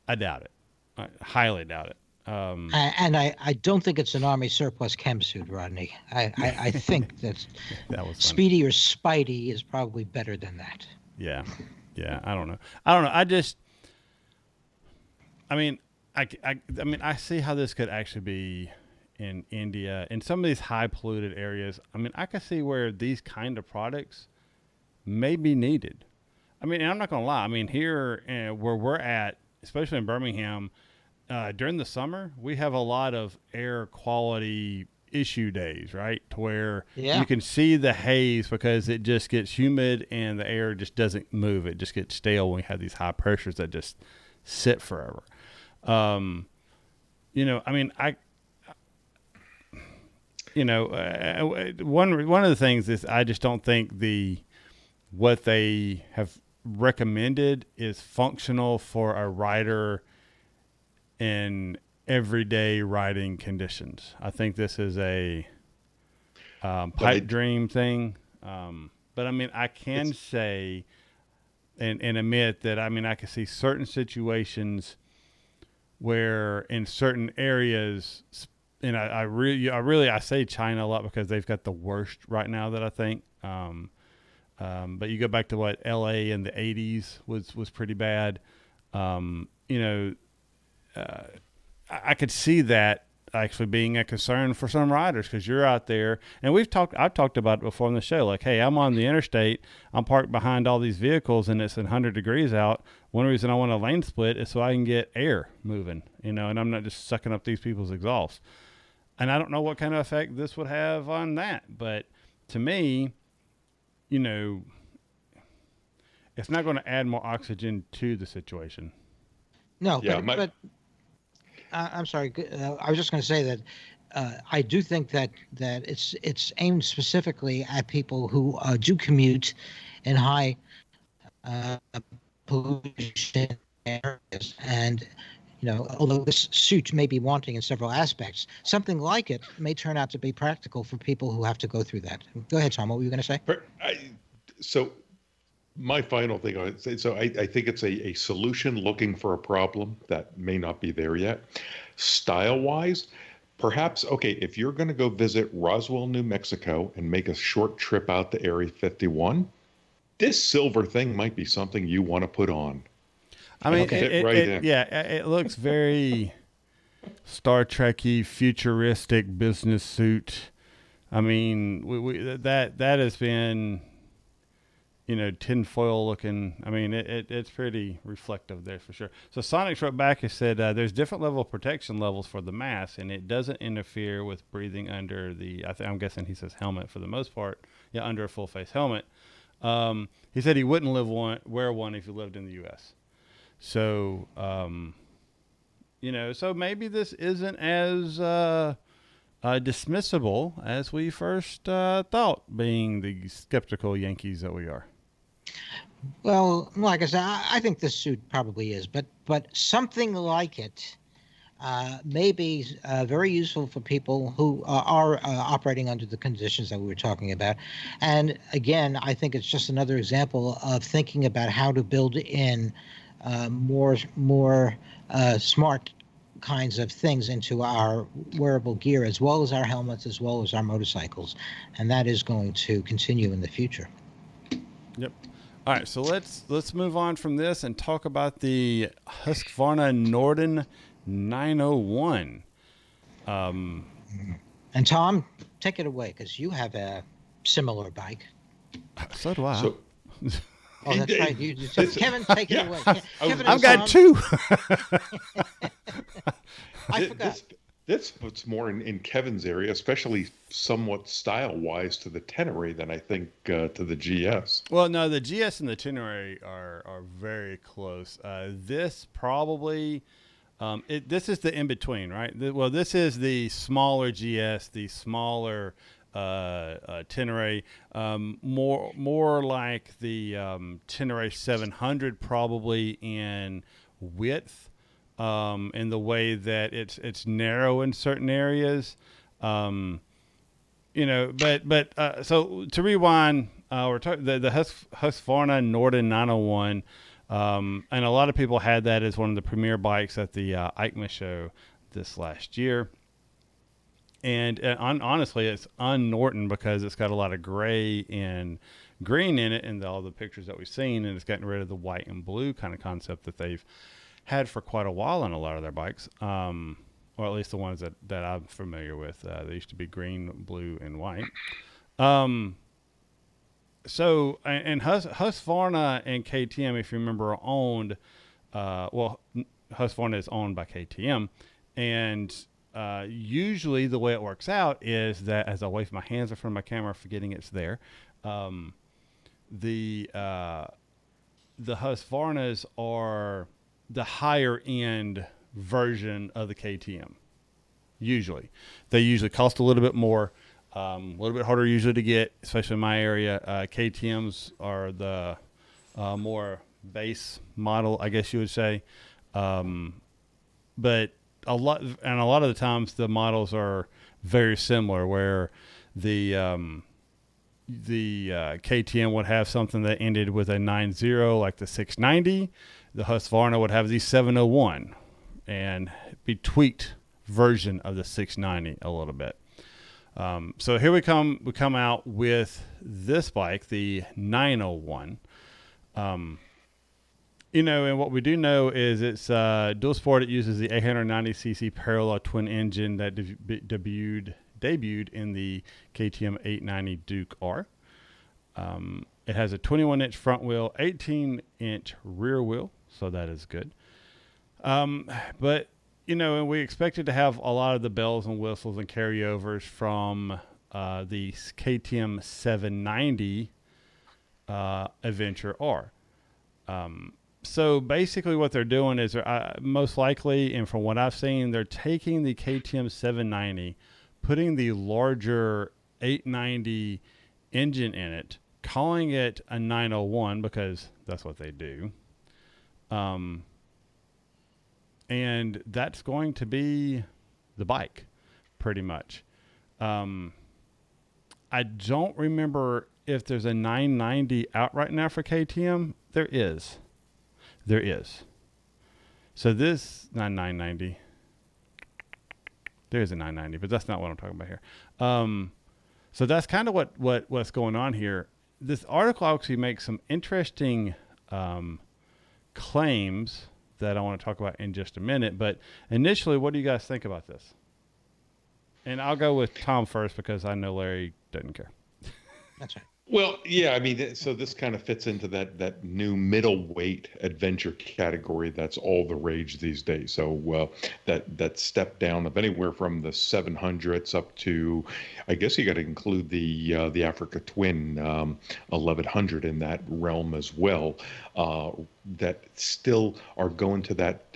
[SPEAKER 2] I doubt it. I highly doubt it.
[SPEAKER 3] And I don't think it's an Army surplus chem suit, Rodney. I think that
[SPEAKER 2] That was funny.
[SPEAKER 3] Speedy or Spidey is probably better than that.
[SPEAKER 2] Yeah. I don't know. I mean, I see how this could actually be in India, in some of these high polluted areas. I mean, I could see where these kind of products may be needed. I mean, and I'm not going to lie. I mean, here where we're at, especially in Birmingham, during the summer, we have a lot of air quality issue days, right? To where you can see the haze because it just gets humid and the air just doesn't move. It just gets stale when we have these high pressures that just sit forever. I mean, one of the things is I just don't think what they have recommended is functional for a rider in everyday riding conditions. I think this is a pipe dream thing. But I mean, I can say and admit that, I mean, I can see certain situations where in certain areas, and I say China a lot because they've got the worst right now that I think. But you go back to what LA in the 80s was pretty bad. I could see that actually being a concern for some riders, because you're out there, and I've talked about it before on the show. Like, hey, I'm on the interstate, I'm parked behind all these vehicles, and it's 100 degrees out. One reason I want a lane split is so I can get air moving, and I'm not just sucking up these people's exhaust. And I don't know what kind of effect this would have on that, but to me, it's not going to add more oxygen to the situation.
[SPEAKER 3] No, but I'm sorry. I was just going to say that I do think that it's aimed specifically at people who do commute in high pollution areas, and although this suit may be wanting in several aspects, something like it may turn out to be practical for people who have to go through that. Go ahead, Tom. What were you going to say?
[SPEAKER 4] So my final thing on it, so I think it's a solution looking for a problem that may not be there yet. Style-wise, perhaps, okay, if you're going to go visit Roswell, New Mexico and make a short trip out to Area 51, this silver thing might be something you want to put on.
[SPEAKER 2] I mean, it looks very Star Trek-y, futuristic business suit. I mean, that has been, tinfoil looking. I mean, it's pretty reflective there for sure. So Sonics wrote back and said, there's different level of protection levels for the mask, and it doesn't interfere with breathing under I'm guessing he says helmet for the most part. Yeah, under a full face helmet. He said he wouldn't wear one if he lived in the U.S. So, so maybe this isn't as dismissible as we first thought, being the skeptical Yankees that we are.
[SPEAKER 3] Well, like I said, I think this suit probably is, but something like it may be very useful for people who are operating under the conditions that we were talking about. And again, I think it's just another example of thinking about how to build in more smart kinds of things into our wearable gear, as well as our helmets, as well as our motorcycles, and that is going to continue in the future.
[SPEAKER 2] Yep. All right, so let's move on from this and talk about the Husqvarna Norden 901.
[SPEAKER 3] And Tom, take it away, because you have a similar bike.
[SPEAKER 2] So do I.
[SPEAKER 3] Oh,
[SPEAKER 4] He
[SPEAKER 3] that's
[SPEAKER 4] did.
[SPEAKER 3] right. Kevin, take it away. Kevin
[SPEAKER 2] I've
[SPEAKER 3] and
[SPEAKER 2] got
[SPEAKER 3] Tom,
[SPEAKER 2] 2.
[SPEAKER 3] I forgot.
[SPEAKER 4] This puts more in Kevin's area, especially somewhat style-wise to the Tenere than I think to the GS.
[SPEAKER 2] Well, no, the GS and the Tenere are very close. This probably, this is the in between, right? Well, this is the smaller GS, the smaller Tenere, more like the Tenere 700, probably in width, in the way that it's narrow in certain areas. So to rewind, we're talking the Husqvarna Norden 901, and a lot of people had that as one of the premier bikes at the EICMA show this last year. And honestly, it's un-Norton because it's got a lot of gray and green in it, and all the pictures that we've seen, and it's gotten rid of the white and blue kind of concept that they've had for quite a while on a lot of their bikes. Or at least the ones that I'm familiar with. They used to be green, blue, and white. So, and Husqvarna and KTM, if you remember, are owned. Husqvarna is owned by KTM, and usually the way it works out is that, as I wave my hands in front of my camera, forgetting it's there, the Husqvarnas are the higher end version of the KTM. Usually they cost a little bit more, a little bit harder usually to get, especially in my area. KTMs are the more base model, I guess you would say, but a lot of the times the models are very similar, where the KTM would have something that ended with a 90, like the 690. The Husqvarna would have the 701 and be tweaked version of the 690 a little bit. So here we come out with this bike, the 901. And what we do know is it's dual sport. It uses the 890cc parallel twin engine that debuted in the KTM 890 Duke R. It has a 21-inch front wheel, 18-inch rear wheel, so that is good. But and we expected to have a lot of the bells and whistles and carryovers from the KTM 790 Adventure R. So basically what they're doing is most likely, and from what I've seen, they're taking the KTM 790, putting the larger 890 engine in it, calling it a 901 because that's what they do. And that's going to be the bike, pretty much. I don't remember if there's a 990 out right now for KTM. There is. So this, not 990. There's a 990, but that's not what I'm talking about here. So that's kind of what's going on here. This article actually makes some interesting claims that I want to talk about in just a minute. But initially, what do you guys think about this? And I'll go with Tom first because I know Larry doesn't care.
[SPEAKER 3] That's right.
[SPEAKER 4] Well, yeah, I mean, so this kind of fits into that new middleweight adventure category that's all the rage these days. So that step down of anywhere from the 700s up to, I guess you got to include the Africa Twin 1100 in that realm as well. That still are going to that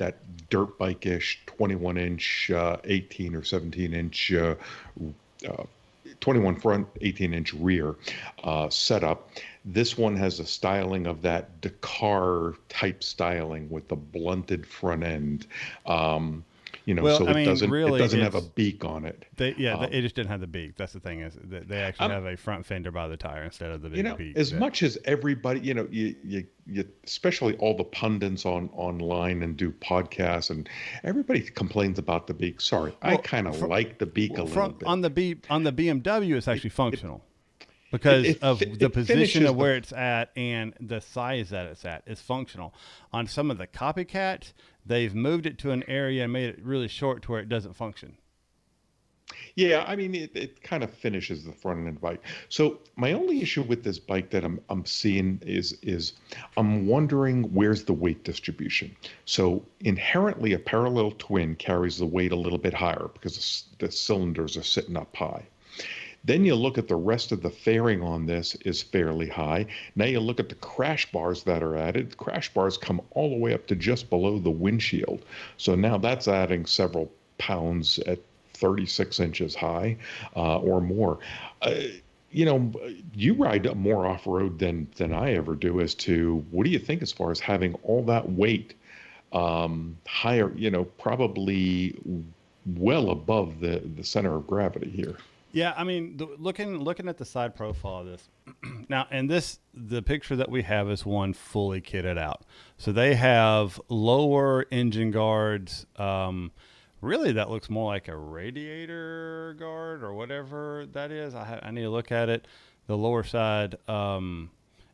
[SPEAKER 4] dirt bike-ish 21-inch, 18 or 17-inch. 21 front, 18-inch rear setup. This one has a styling of that Dakar type styling with the blunted front end. It doesn't have a beak on it.
[SPEAKER 2] It just didn't have the beak. That's the thing, is that they actually have a front fender by the tire instead of the big beak.
[SPEAKER 4] As much as everybody, you especially all the pundits online and do podcasts, and everybody complains about the beak. Sorry, I kind of like the beak a little bit.
[SPEAKER 2] On the BMW, it's actually functional. Because of the position of where it's at and the size that it's at. It's functional. On some of the copycats, they've moved it to an area and made it really short to where it doesn't function.
[SPEAKER 4] Yeah, I mean it kind of finishes the front end bike. So my only issue with this bike that I'm seeing is I'm wondering where's the weight distribution. So inherently a parallel twin carries the weight a little bit higher because the cylinders are sitting up high. Then you look at the rest of the fairing on this is fairly high. Now you look at the crash bars that are added. The crash bars come all the way up to just below the windshield. So now that's adding several pounds at 36 inches high or more. Uh, you know, you ride more off road than I ever do. As to what do you think as far as having all that weight higher? You know, probably well above the center of gravity here.
[SPEAKER 2] Yeah, I mean, looking at the side profile of this now, and the picture that we have is one fully kitted out. So they have lower engine guards. Really, that looks more like a radiator guard or whatever that is. I need to look at it. The lower side, and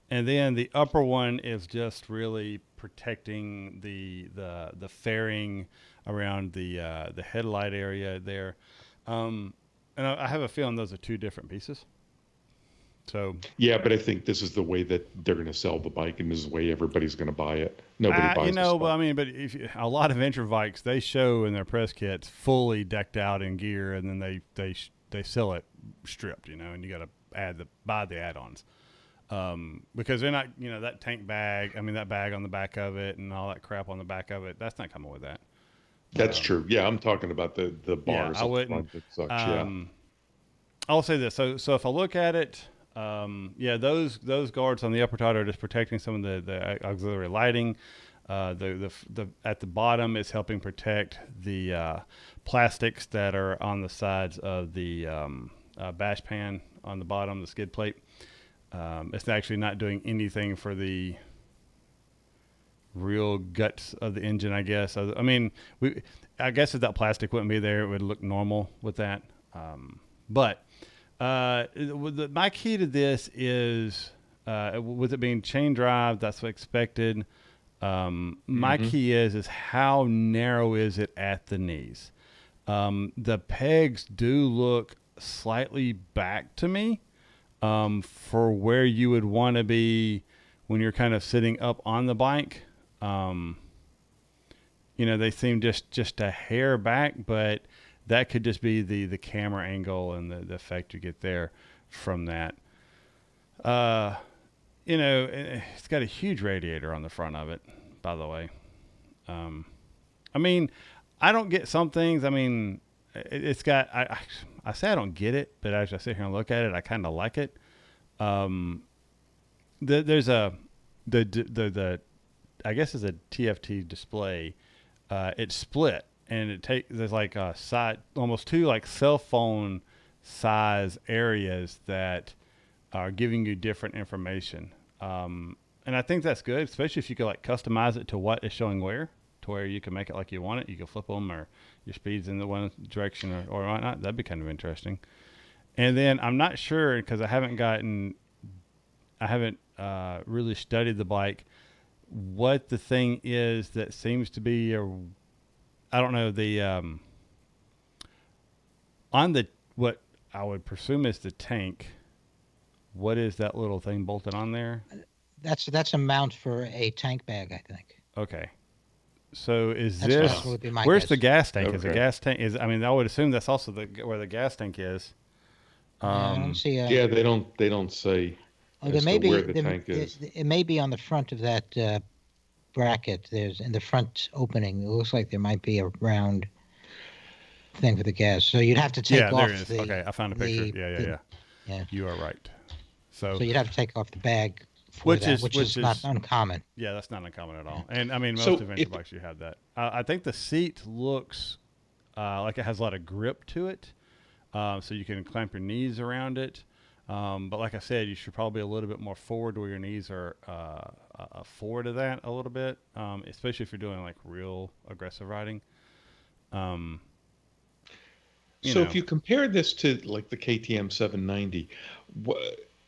[SPEAKER 2] then the upper one is just really protecting the fairing around the headlight area there. And I have a feeling those are two different pieces. So
[SPEAKER 4] Yeah, but I think this is the way that they're going to sell the bike, and this is the way everybody's going to buy it. Nobody buys this
[SPEAKER 2] but
[SPEAKER 4] bike.
[SPEAKER 2] I mean, but a lot of venture bikes, they show in their press kits fully decked out in gear, and then they sell it stripped, and you got to buy the add-ons. Because they're not, that tank bag, that bag on the back of it and all that crap on the back of it, that's not coming with that.
[SPEAKER 4] That's true. Yeah, I'm talking about the
[SPEAKER 2] Yeah,
[SPEAKER 4] bars
[SPEAKER 2] I
[SPEAKER 4] up
[SPEAKER 2] wouldn't.
[SPEAKER 4] front and such. Yeah.
[SPEAKER 2] I'll say this. So if I look at it, those guards on the upper tire are just protecting some of the auxiliary lighting. The at the bottom is helping protect the plastics that are on the sides of the bash pan on the bottom, the skid plate. It's actually not doing anything for the real guts of the engine, I guess. I guess if that plastic wouldn't be there, it would look normal with that. But my key to this is, with it being chain drive, that's what expected. My key is how narrow is it at the knees? The pegs do look slightly back to me, for where you would want to be when you're kind of sitting up on the bike. They seem just a hair back, but that could just be the camera angle and the effect you get there from that. It's got a huge radiator on the front of it, by the way. I don't get some things. It's got, I say I don't get it, but as I sit here and look at it, I kind of like it. There's I guess it's a TFT display. It's split, and there's like a side, almost two like cell phone size areas that are giving you different information. And I think that's good, especially if you could like customize it to what is showing where, to where you can make it like you want it. You can flip them, or your speed's in the one direction or whatnot. That'd be kind of interesting. And then I'm not sure, because I haven't really studied the bike, what the thing is that seems to be I don't know, on what I would presume is the tank. What is that little thing bolted on there?
[SPEAKER 3] That's a mount for a tank bag, I think.
[SPEAKER 2] Okay. So
[SPEAKER 3] Where's
[SPEAKER 2] the gas tank?
[SPEAKER 4] Okay.
[SPEAKER 2] Is the gas tank I would assume that's also where the gas tank is.
[SPEAKER 3] I don't see
[SPEAKER 4] Yeah, they don't say as to where the tank is.
[SPEAKER 3] It may be on the front of that bracket. There's in the front opening. It looks like there might be a round thing for the gas. So you'd have to take off.
[SPEAKER 2] There it is. Okay, I found a picture. Yeah. You are right. So
[SPEAKER 3] you'd have to take off the bag which is not uncommon.
[SPEAKER 2] Yeah, that's not uncommon at all. And most adventure bikes you have that. I think the seat looks like it has a lot of grip to it, so you can clamp your knees around it. But like I said, you should probably be a little bit more forward, where your knees are forward of that a little bit, especially if you're doing like real aggressive riding.
[SPEAKER 4] If you compare this to like the KTM 790,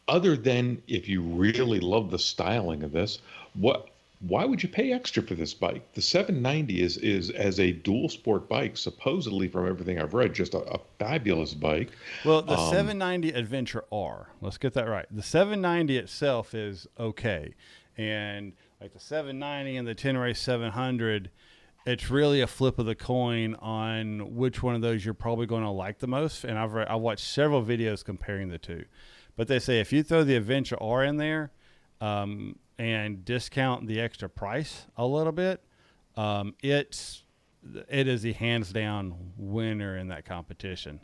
[SPEAKER 4] other than if you really love the styling of this, what why would you pay extra for this bike? The 790 is as a dual sport bike, supposedly from everything I've read, just a fabulous bike.
[SPEAKER 2] Well, the 790 Adventure R, let's get that right. The 790 itself is okay. And like the 790 and the Tenere 700, it's really a flip of the coin on which one of those you're probably going to like the most. And I've watched several videos comparing the two. But they say if you throw the Adventure R in there and discount the extra price a little bit, it is the hands down winner in that competition.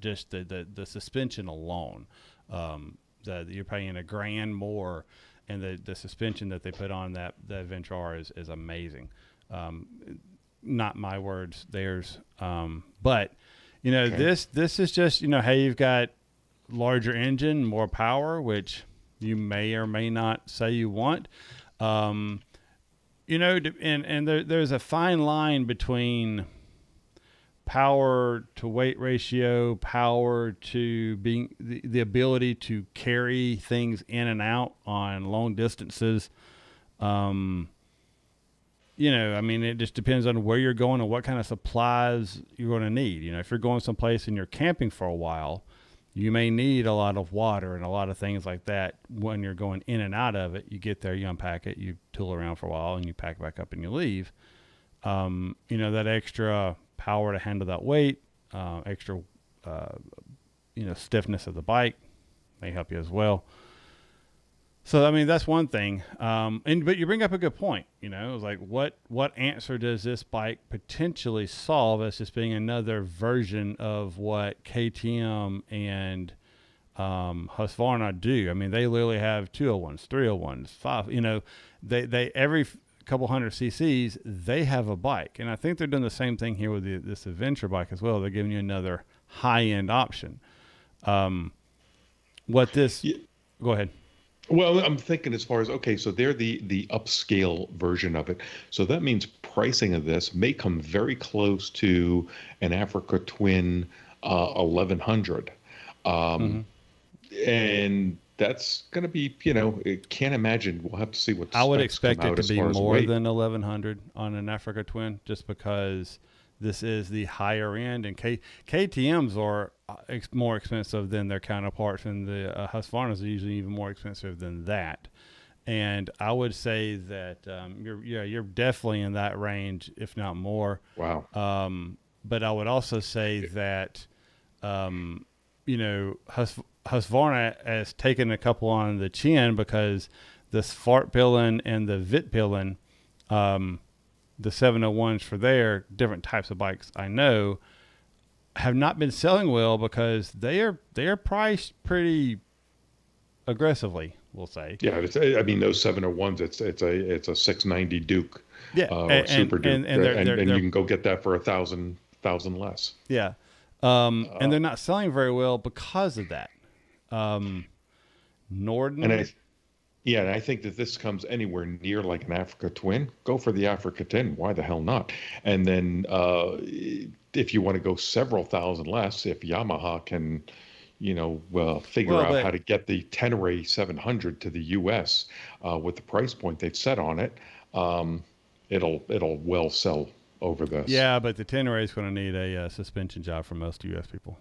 [SPEAKER 2] Just the suspension alone, you're paying $1,000 more, and the suspension that they put on the Adventure R is amazing. Not my words, theirs. But this is just, hey, you've got larger engine, more power, which you may or may not say you want. And there's a fine line between power to weight ratio, power to being the ability to carry things in and out on long distances. It just depends on where you're going and what kind of supplies you're going to need. If you're going someplace and you're camping for a while, you may need a lot of water and a lot of things like that when you're going in and out of it. You get there, you unpack it, you tool around for a while, and you pack it back up and you leave. That extra power to handle that weight, extra, stiffness of the bike may help you as well. So, that's one thing. But you bring up a good point. It's like, what answer does this bike potentially solve as just being another version of what KTM and Husqvarna do? They literally have 201s, 301s, 5. They every couple hundred cc's, they have a bike. And I think they're doing the same thing here with this adventure bike as well. They're giving you another high-end option. Go ahead.
[SPEAKER 4] Well, I'm thinking as far as, okay, so they're the upscale version of it. So that means pricing of this may come very close to an Africa Twin 1100. And that's going to be, can't imagine. We'll have to see what
[SPEAKER 2] I would expect it to be more than 1100 on an Africa Twin, just because this is the higher end, and KTMs are more expensive than their counterparts, and the Husqvarnas are usually even more expensive than that. And I would say that you're definitely in that range, if not more.
[SPEAKER 4] Wow.
[SPEAKER 2] But I would also say that Husqvarna has taken a couple on the chin, because the Svartbillen and the Vitbillen, the 701s for their different types of bikes, I know, have not been selling well because they are priced pretty aggressively, we'll say.
[SPEAKER 4] Yeah, those 701s, it's a 690 Duke, or Super Duke, and you can go get that for $1,000 less.
[SPEAKER 2] Yeah, and they're not selling very well because of that. Norden.
[SPEAKER 4] And I think that this comes anywhere near like an Africa Twin. Go for the Africa Twin. Why the hell not? And then if you want to go several thousand less, if Yamaha can, figure out how to get the Tenere 700 to the U.S. With the price point they've set on it, it'll well sell over this.
[SPEAKER 2] Yeah, but the Tenere is going to need a suspension job for most U.S. people.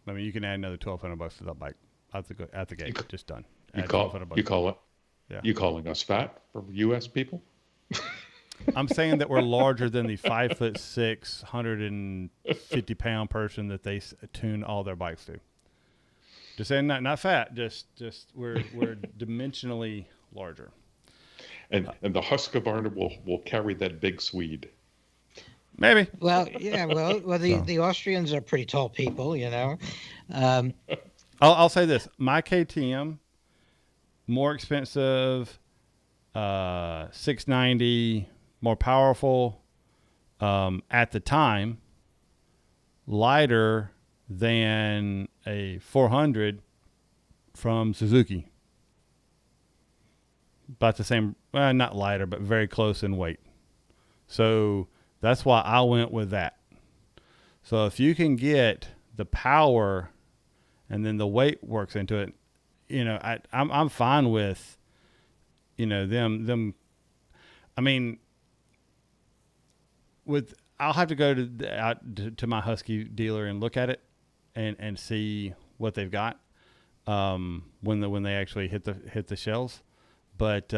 [SPEAKER 2] You can add another $1,200 to that bike at the gate. Just done.
[SPEAKER 4] You calling us fat for U.S. people?
[SPEAKER 2] I'm saying that we're larger than the 5'6", 150-pound person that they tune all their bikes to. Just saying, not fat. Just we're dimensionally larger.
[SPEAKER 4] And the Husqvarna will carry that big Swede.
[SPEAKER 2] Maybe.
[SPEAKER 3] Well, yeah. Well, the Austrians are pretty tall people,
[SPEAKER 2] I'll say this: my KTM, more expensive, 690, more powerful, at the time, lighter than a 400 from Suzuki. About the same, not lighter, but very close in weight. So that's why I went with that. So if you can get the power and then the weight works into it, I'm fine with, them I mean, I'll have to go to my Husky dealer and look at it and see what they've got when they actually hit the shelves. But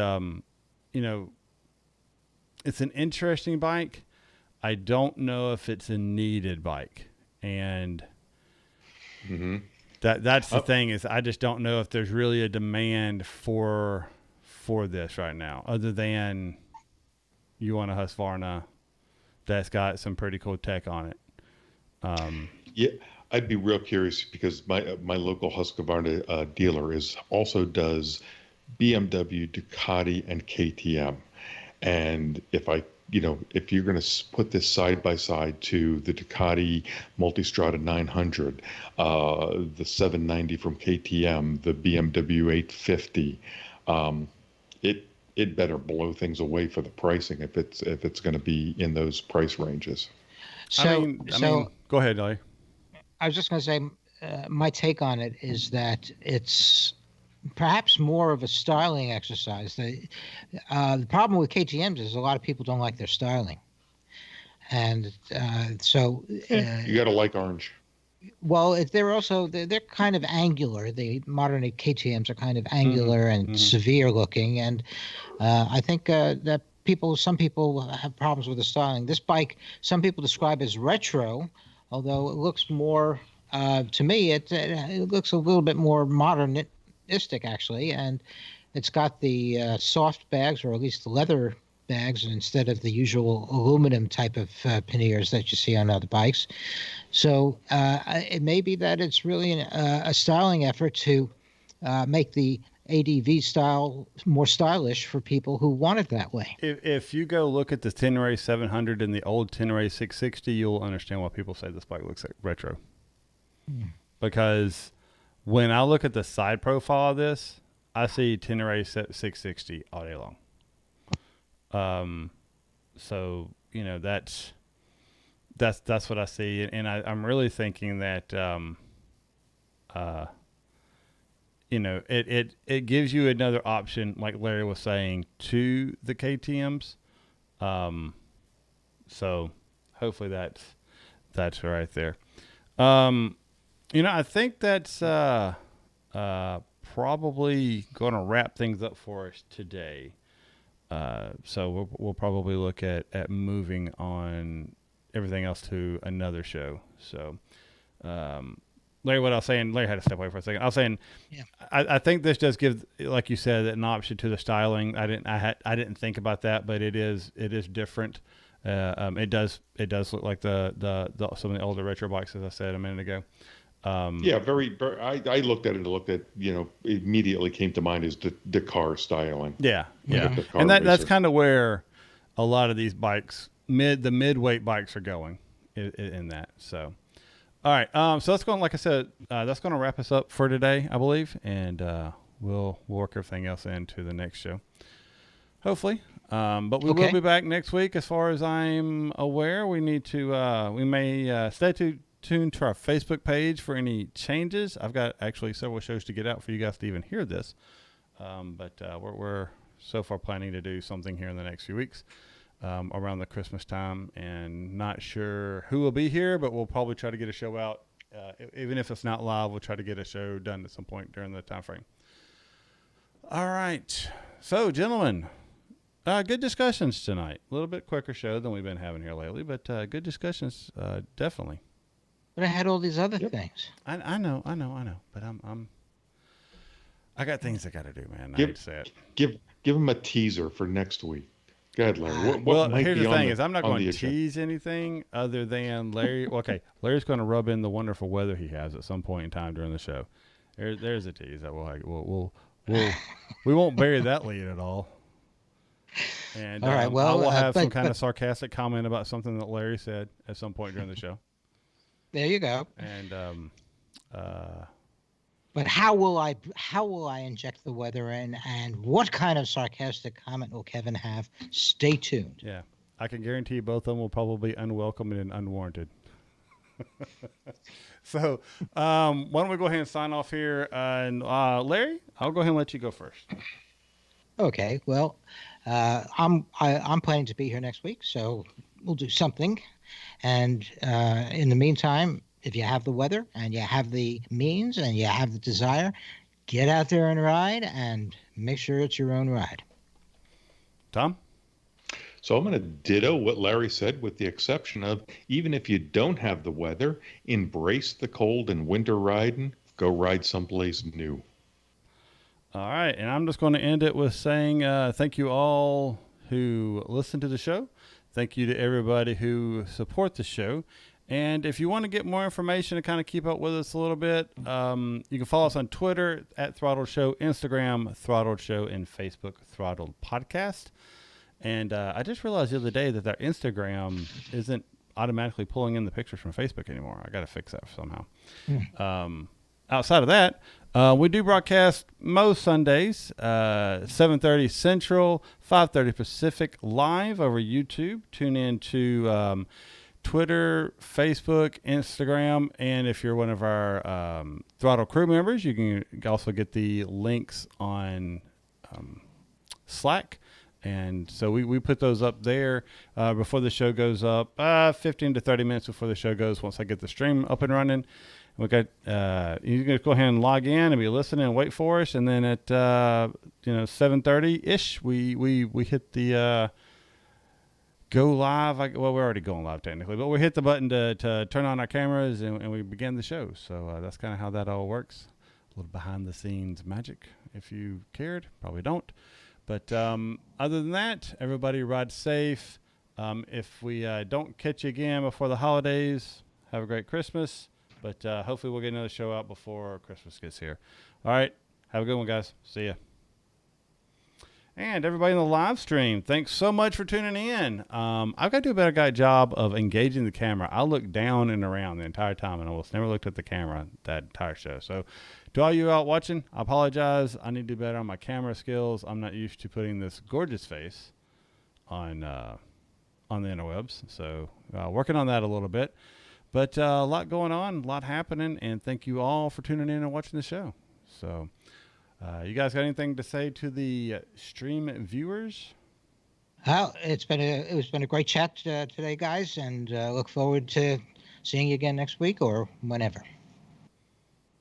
[SPEAKER 2] it's an interesting bike. I don't know if it's a needed bike, and that's the thing is I just don't know if there's really a demand for this right now, other than you want a Husqvarna that's got some pretty cool tech on it.
[SPEAKER 4] Yeah, I'd be real curious because my local Husqvarna dealer also does BMW, Ducati, and KTM. And if you're going to put this side by side to the Ducati Multistrada 900, the 790 from KTM, the BMW 850, it better blow things away for the pricing if it's going to be in those price ranges.
[SPEAKER 3] So,
[SPEAKER 2] I mean, go ahead, Ellie.
[SPEAKER 3] I was just going to say, my take on it is that it's perhaps more of a styling exercise. The problem with KTM's is a lot of people don't like their styling, and
[SPEAKER 4] You got to like orange.
[SPEAKER 3] Well, they're kind of angular. The modern KTM's are kind of angular and severe looking, and I think that some people have problems with the styling. This bike, some people describe as retro, although it looks more to me it looks a little bit more modernistic actually, and it's got the soft bags, or at least the leather bags, instead of the usual aluminum type of panniers that you see on other bikes. So it may be that it's really a styling effort to make the ADV style more stylish for people who want it that way.
[SPEAKER 2] If you go look at the Tenere 700 and the old Tenere 660, you'll understand why people say this bike looks like retro. Because when I look at the side profile of this, I see Tenere 660 all day long. So that's what I see, and I'm really thinking that it gives you another option, like Larry was saying, to the KTM's. So hopefully that's right there. I think that's probably going to wrap things up for us today. So we'll probably look at moving on everything else to another show. So, Larry, what I was saying, Larry had to step away for a second. I was saying,
[SPEAKER 3] yeah.
[SPEAKER 2] I think this does give, like you said, an option to the styling. I didn't think about that, but it is different. It does look like the some of the older retro bikes, as I said a minute ago.
[SPEAKER 4] Yeah, very, very. I looked at it and immediately came to mind is the Dakar styling.
[SPEAKER 2] Yeah.
[SPEAKER 4] Dakar
[SPEAKER 2] And that's
[SPEAKER 4] racer.
[SPEAKER 2] kind of where a lot of these bikes, the mid-weight bikes are going in that. So, all right. So that's going, like I said, that's going to wrap us up for today, I believe. And we'll work everything else into the next show, hopefully. But we will be back next week. As far as I'm aware, we may stay tuned to our Facebook page for any changes. I've got actually several shows to get out for you guys to even hear this. But we're so far planning to do something here in the next few weeks around the Christmas time, and not sure who will be here, but we'll probably try to get a show out. Even if it's not live, we'll try to get a show done at some point during the time frame. All right. So, gentlemen, good discussions tonight. A little bit quicker show than we've been having here lately, but good discussions, definitely.
[SPEAKER 3] But I had all these other things.
[SPEAKER 2] I know. But I got things I got to do, man. I hate to say it.
[SPEAKER 4] Give him a teaser for next week. Go ahead, Larry.
[SPEAKER 2] Well, here's the thing: I'm not going to tease anything other than Larry. Okay, Larry's going to rub in the wonderful weather he has at some point in time during the show. There's a tease that we won't bury that lead at all. And
[SPEAKER 3] all right, well,
[SPEAKER 2] I will have some kind of sarcastic comment about something that Larry said at some point during the show.
[SPEAKER 3] There you go.
[SPEAKER 2] And
[SPEAKER 3] but how will I inject the weather in, and what kind of sarcastic comment will Kevin have? Stay tuned.
[SPEAKER 2] Yeah, I can guarantee both of them will probably be unwelcome and unwarranted. So why don't we go ahead and sign off here? And Larry, I'll go ahead and let you go first.
[SPEAKER 3] Okay. Well, I'm planning to be here next week, so we'll do something. And in the meantime, if you have the weather and you have the means and you have the desire, get out there and ride, and make sure it's your own ride.
[SPEAKER 2] Tom?
[SPEAKER 4] So I'm going to ditto what Larry said, with the exception of, even if you don't have the weather, embrace the cold and winter riding. Go ride someplace new.
[SPEAKER 2] All right, and I'm just going to end it with saying thank you all who listen to the show. Thank you to everybody who support the show. And if you want to get more information and kind of keep up with us a little bit, you can follow us on Twitter at Throttled Show, Instagram Throttled Show, and Facebook Throttled Podcast. And I just realized the other day that our Instagram isn't automatically pulling in the pictures from Facebook anymore. I got to fix that somehow. Outside of that, we do broadcast most Sundays, 7:30 Central, 5:30 Pacific, live over YouTube. Tune in to Twitter, Facebook, Instagram, and if you're one of our Throttle crew members, you can also get the links on Slack. And so we put those up there before the show goes up, 15 to 30 minutes before the show goes, once I get the stream up and running. We got you can go ahead and log in and be listening and wait for us, and then at 7:30 ish we hit the go live. Well, we're already going live technically, but we hit the button to turn on our cameras and we begin the show. So that's kind of how that all works. A little behind the scenes magic. If you cared, probably don't. But other than that, everybody ride safe. If we don't catch you again before the holidays, have a great Christmas. But hopefully we'll get another show out before Christmas gets here. All right. Have a good one, guys. See ya. And everybody in the live stream, thanks so much for tuning in. I've got to do a better job of engaging the camera. I looked down and around the entire time and almost never looked at the camera that entire show. So to all you out watching, I apologize. I need to do better on my camera skills. I'm not used to putting this gorgeous face on the interwebs. So working on that a little bit. But a lot going on, a lot happening, and thank you all for tuning in and watching the show. So you guys got anything to say to the stream viewers?
[SPEAKER 3] Well, it's been a great chat today, guys, and look forward to seeing you again next week or whenever.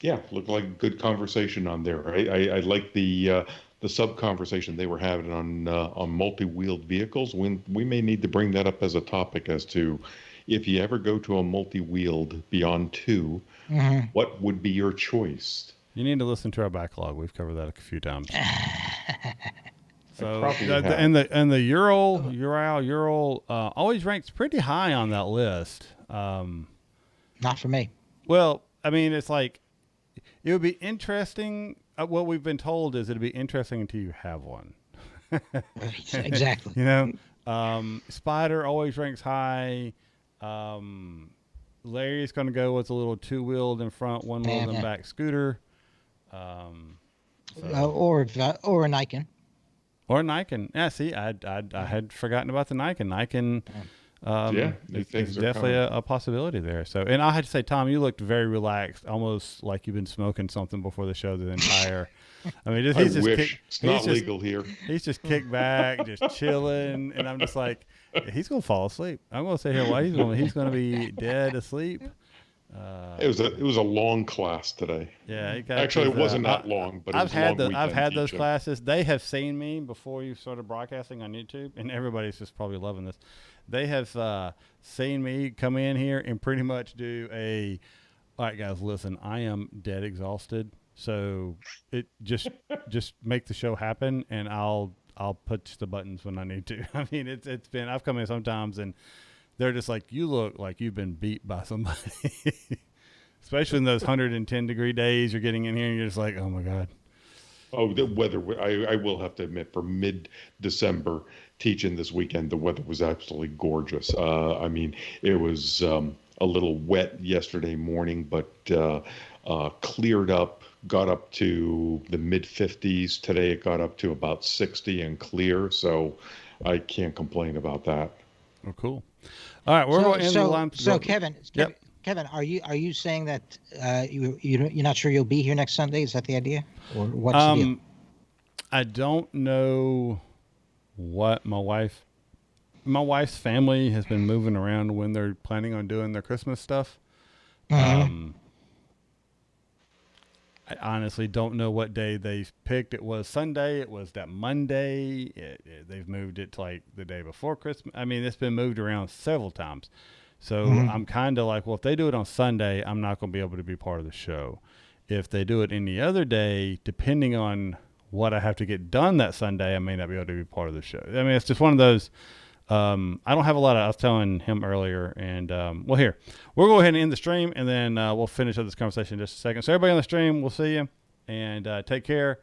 [SPEAKER 4] Yeah, looked like a good conversation on there. I like the sub conversation they were having on multi-wheeled vehicles. We may need to bring that up as a topic as to, if you ever go to a multi-wheeled beyond 2, what would be your choice?
[SPEAKER 2] You need to listen to our backlog. We've covered that a few times. So the Ural always ranks pretty high on that list.
[SPEAKER 3] Not for me.
[SPEAKER 2] Well, I mean, it's like, it would be interesting. What we've been told is it'd be interesting until you have one.
[SPEAKER 3] Exactly.
[SPEAKER 2] Spider always ranks high. Larry's going to go with a little 2-wheeled in front, 1-wheeled in back scooter.
[SPEAKER 3] Or a Nikon.
[SPEAKER 2] Or a Nikon. Yeah, see, I had forgotten about the Nikon. Nikon, it's definitely a possibility there. So, and I had to say, Tom, you looked very relaxed, almost like you've been smoking something before the show the entire. I mean,
[SPEAKER 4] it's not legal here.
[SPEAKER 2] He's just kicked back, just chilling, and I'm just like, he's gonna fall asleep. I'm gonna say here why he's gonna be dead asleep.
[SPEAKER 4] It was a long class today.
[SPEAKER 2] Yeah,
[SPEAKER 4] actually it wasn't that long, but I've had
[SPEAKER 2] those classes. They have seen me before you started broadcasting on YouTube, and everybody's just probably loving this. They have seen me come in here and pretty much do all right, guys, listen, I am dead exhausted, so it just make the show happen, and I'll push the buttons when I need to. I mean, it's been, I've come in sometimes and they're just like, you look like you've been beat by somebody. Especially in those 110-degree days, you're getting in here and you're just like, oh my God.
[SPEAKER 4] Oh, the weather, I will have to admit, for mid-December teaching this weekend, the weather was absolutely gorgeous. I mean, it was a little wet yesterday morning, but cleared up, got up to the mid-50s. Today it got up to about 60 and clear, so I can't complain about that.
[SPEAKER 2] Oh, cool. All right, we're going to end the line.
[SPEAKER 3] So, Kevin, are you saying that you're not sure you'll be here next Sunday? Is that the idea, or what's the deal?
[SPEAKER 2] I don't know what my wife's family has been moving around when they're planning on doing their Christmas stuff. I honestly don't know what day they've picked. It was Sunday. It was that Monday. They've moved it to like the day before Christmas. I mean, it's been moved around several times. So I'm kind of like, well, if they do it on Sunday, I'm not going to be able to be part of the show. If they do it any other day, depending on what I have to get done that Sunday, I may not be able to be part of the show. I mean, it's just one of those. I don't have a lot of, I was telling him earlier, and well, here, we'll go ahead and end the stream, and then we'll finish up this conversation in just a second. So everybody on the stream, we'll see you, and take care.